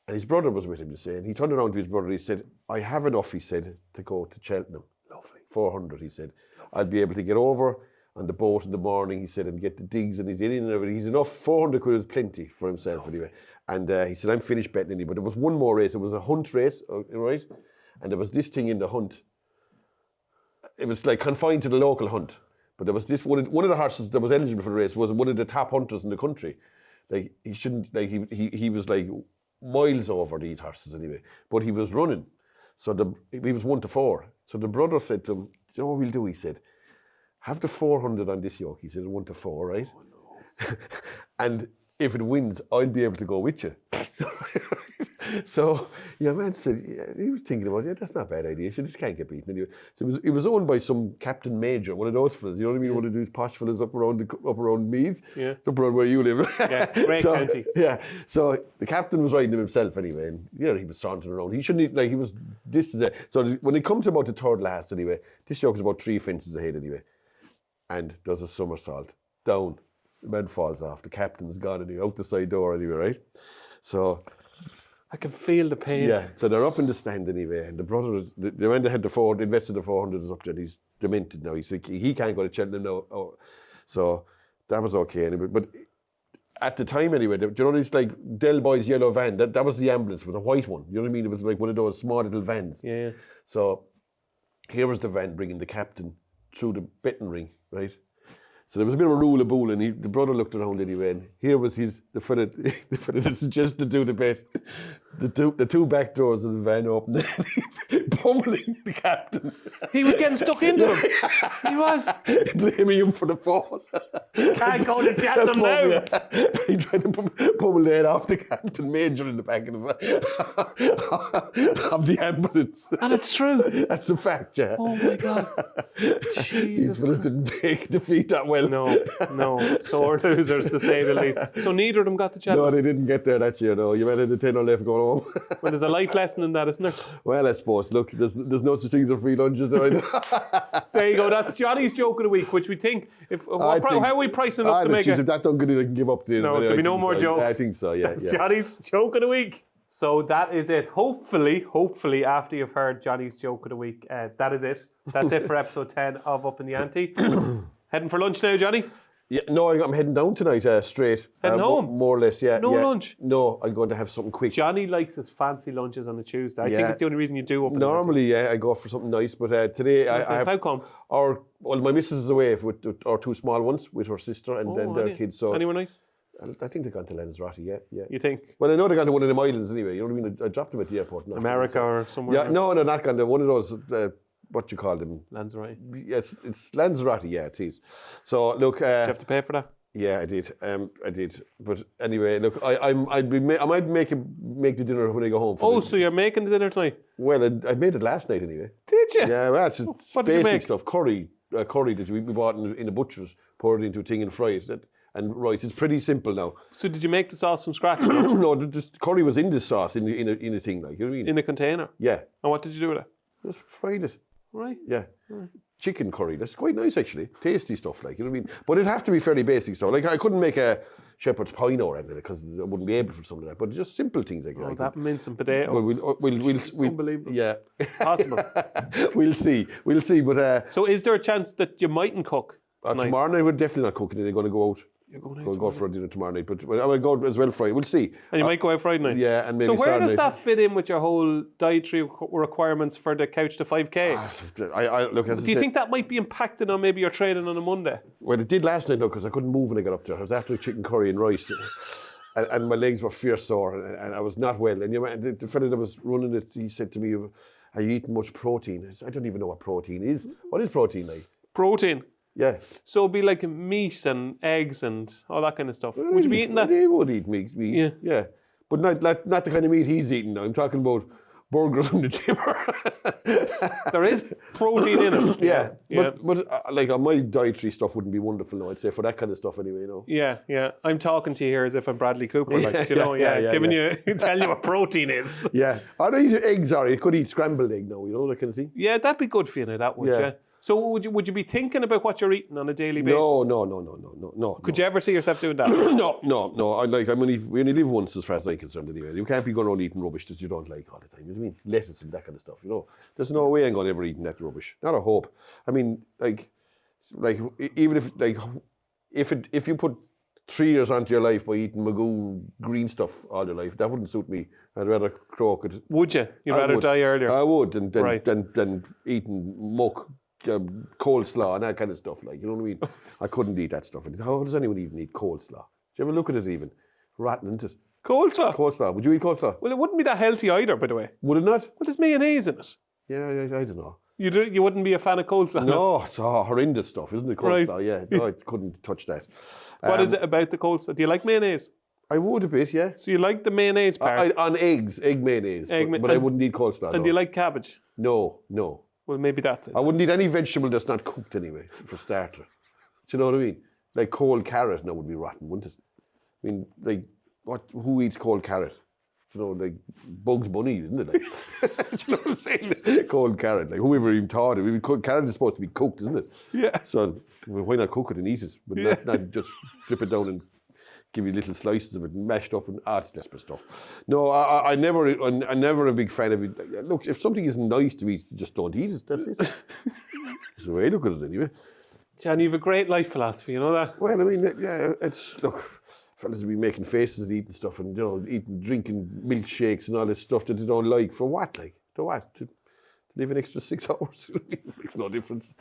And his brother was with him to say, and he turned around to his brother and he said, I have enough, he said, to go to Cheltenham. Lovely. 400, he said. I'll be able to get over on the boat in the morning, he said, and get the digs and he's in and everything. He's enough, 400 quid is plenty for himself anyway. And he said, I'm finished betting anyway. But there was one more race. It was a hunt race, right? And there was this thing in the hunt. It was like confined to the local hunt. But there was this one of the horses that was eligible for the race was one of the top hunters in the country. Like he shouldn't, like he was like miles over these horses anyway. But he was running, so he was 1-4. So the brother said to him, "You know what we'll do?" He said, "Have the 400 on this yoke." He said, 1-4, right? Oh, no. And if it wins, I'll be able to go with you. So, man said, he was thinking about, that's not a bad idea. She just can't get beaten anyway. So it was owned by some Captain Major, one of those fellas. You know what I mean? One of those posh fellas up around Meath. Yeah. Up around where you live. Yeah, great county. Yeah. So the captain was riding him himself anyway. And, he was sauntering around. He shouldn't, he was, this is it. So when it comes to about the third last anyway, this yoke is about 3 fences ahead anyway. And does a somersault. Down. The man falls off. The captain's gone anyway, out the side door anyway, right? So I can feel the pain. Yeah, so they're up in the stand anyway, and the brother, the man that had invested the 400 is up there, he's demented now. He can't go to Cheltenham now. Oh, so that was okay anyway. But at the time anyway, do you know this like Del Boy's yellow van? That was the ambulance with a white one. You know what I mean? It was like one of those small little vans. Yeah. So here was the van bringing the captain through the betting ring, right? So there was a bit of a rule and the brother looked around anyway, and here was the fella that suggested to do the bet. The two back doors of the van opened, pummeling the captain. He was getting stuck into him. He was. Blaming him for the fall. Can't go to Cheltenham now. He tried to pummel the head off the Captain Major in the back of the ambulance. And it's true. That's the fact, yeah. Oh my God. Jesus. These fellas didn't take defeat that well. No. Sore losers, to say the least. So neither of them got to Cheltenham? No, they didn't get there that year, no. You went into 10 or left going, home. Well, there's a life lesson in that, isn't there? Well, I suppose. Look, there's no such thing as a free lunches. There you go. That's Johnny's joke of the week, which we think. How are we pricing up to make it? If that don't get it, I can give up to you. No, there'll be no more jokes. I think so, yeah. That's Johnny's joke of the week. So that is it. Hopefully, after you've heard Johnny's joke of the week, that is it. That's it for episode 10 of Up in the Ante. Heading for lunch now, Johnny? Yeah, no, I'm heading down tonight straight. Heading home? More or less, yeah. No lunch? No, I'm going to have something quick. Johnny likes his fancy lunches on a Tuesday. I think it's the only reason you do Up in Normally, yeah, I go for something nice, but today I have... How come? My missus is away with our two small ones, with her sister and their kids. So anywhere nice? I think they've gone to Lanzarote, yeah. You think? Well, I know they've gone to one of them islands anyway. You know what I mean? I dropped them at the airport. America or somewhere? Yeah, no, not gone to one of those... what you call them? Lanzarote. Yes, it's Lanzarote, yeah, it is. So, look... Did you have to pay for that? Yeah, I did. But anyway, look, I might make the dinner when I go home. Oh, so you're making the dinner tonight? Well, I made it last night anyway. Did you? Yeah, well, it's what did you make? Stuff. Curry that we bought in the butcher's, poured it into a thing and fried it. And rice. It's pretty simple now. So did you make the sauce from scratch? No, the curry was in the sauce in a thing, like, you know what I mean? In a container? Yeah. And what did you do with it? Just fried it. Right. Yeah. Chicken curry. That's quite nice, actually. Tasty stuff, like, you know what I mean? But it'd have to be fairly basic stuff. Like, I couldn't make a shepherd's pie or anything because I wouldn't be able for some of that. But just simple things like that. That mince and potatoes. Well, we'll unbelievable. Yeah. Possible. We'll see. But so, is there a chance that you mightn't cook tonight? Tomorrow night we're definitely not cooking. They're going to go out. You're going out. We'll go for a dinner tomorrow night, but I will go as well Friday. We'll see. And you might go out Friday night. Yeah, and maybe so where Saturday does night. that fit in with your whole dietary requirements for the couch to 5k? Look. Do you think that might be impacting on maybe your training on a Monday? Well, it did last night though, because I couldn't move when I got up there. I was after chicken curry and rice, and my legs were fierce sore, and I was not well. And the fella that was running it, he said to me, "Are you eating much protein?" I said, "I don't even know what protein is. What is protein like?" Protein. Yeah. So it'd be like meat and eggs and all that kind of stuff. Would you be eating that? They would eat meat. Yeah. But not the kind of meat he's eating now. I'm talking about burgers from the gym. There is protein in it. Yeah. But like on my dietary stuff wouldn't be wonderful now, I'd say, for that kind of stuff anyway, you know. Yeah. I'm talking to you here as if I'm Bradley Cooper, telling you what protein is. Yeah. I don't eat eggs, you could eat scrambled egg now, you know, that kind of thing. Yeah, that'd be good for you now, that would you? So would you be thinking about what you're eating on a daily basis? No. Could you ever see yourself doing that? No. We only live once, as far as I'm concerned, anyway. You can't be going around eating rubbish that you don't like all the time. You know what I mean? Lettuce and that kind of stuff. You know, there's no way I'm going to ever eating that rubbish. Not a hope. I mean, like even if you put 3 years onto your life by eating Magoo green stuff all your life, that wouldn't suit me. I'd rather croak it. Would you? You'd rather die earlier? I would, than eating muck. Coleslaw and that kind of stuff, like, you know what I mean? I couldn't eat that stuff. How does anyone even eat coleslaw? Do you ever look at it even? Rotten, isn't it? Coleslaw? Would you eat coleslaw? Well, it wouldn't be that healthy either, by the way. Would it not? Well, there's mayonnaise in it. Yeah, I don't know. You wouldn't be a fan of coleslaw? No, it's horrendous stuff, isn't it, coleslaw? Right. Yeah, no, I couldn't touch that. What is it about the coleslaw? Do you like mayonnaise? I would a bit, yeah. So you like the mayonnaise part? On eggs, egg mayonnaise, but I wouldn't eat coleslaw. And do you like cabbage? No. Well, maybe that's it. I wouldn't eat any vegetable that's not cooked anyway, for starter. Do you know what I mean? Like cold carrot now would be rotten, wouldn't it? I mean, like, who eats cold carrot? You know, like Bugs Bunny, isn't it? Like, do you know what I'm saying? Cold carrot, like whoever even thought it. I mean, carrot is supposed to be cooked, isn't it? Yeah. So why not cook it and eat it? But not just strip it down and give you little slices of it and mashed up, and it's desperate stuff. No, I'm never a big fan of it. Look, if something isn't nice to eat, just don't eat it. That's it. That's the way I look at it anyway. John, you have a great life philosophy, you know that? Well, I mean, yeah, look, fellas will be making faces at eating stuff and, you know, drinking milkshakes and all this stuff that they don't like. For what, like? To what? To live an extra 6 hours? Makes no difference.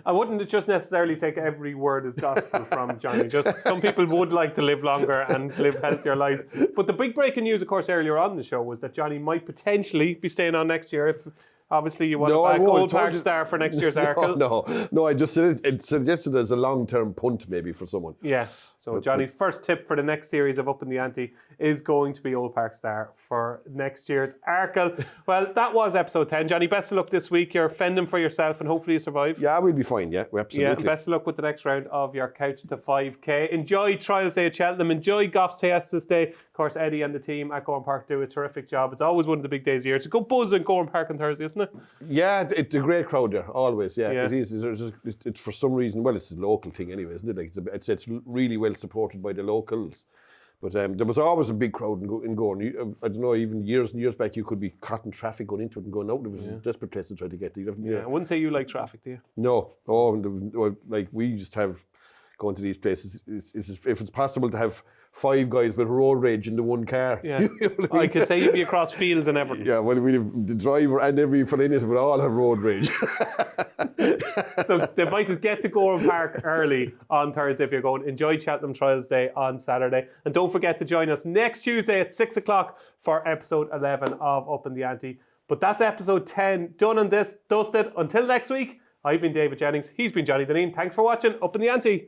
I wouldn't just necessarily take every word as gospel from Johnny. Just some people would like to live longer and live healthier lives. But the big breaking news, of course, earlier on in the show was that Johnny might potentially be staying on next year if obviously you want to back Old Park Star for next year's Arkle. No, I just said it suggested as a long-term punt maybe for someone. Yeah. So Johnny's first tip for the next series of Up in the Ante is going to be Old Park Star for next year's Arkle. Well, that was episode 10. Johnny, best of luck this week. You're fending for yourself and hopefully you survive. Yeah, we'll be fine. Yeah, absolutely. Yeah, and best of luck with the next round of your Couch to 5K. Enjoy Trials Day at Cheltenham. Enjoy Goff's Theatres Day. Of course, course, Eddie and the team at Gorham Park do a terrific job. It's always one of the big days of the year. It's a good buzz in Gorham Park on Thursday, isn't it? Yeah, it's a great crowd there, always. Yeah, Yeah. it is. It's for some reason, well, it's a local thing anyway, isn't it? Like it's really well supported by the locals. But there was always a big crowd in Gorham. I don't know, even years and years back, you could be caught in traffic going into it and going out. It was a desperate place to try to get to. Yeah, I wouldn't say you like traffic, do you? No. Like we just have going to these places. If it's possible to have 5 guys with road rage in the one car. Yeah. You know what I mean? I could say you'd be across fields and everything. Yeah, well, the driver and every fellow in it would all have road rage. So the advice is get to Gorham Park early on Thursday if you're going. Enjoy Cheltenham Trials Day on Saturday. And don't forget to join us next Tuesday at 6 o'clock for episode 11 of Upping the Ante. But that's episode 10 done and dusted. Until next week, I've been David Jennings. He's been Johnny Dineen. Thanks for watching Upping the Ante.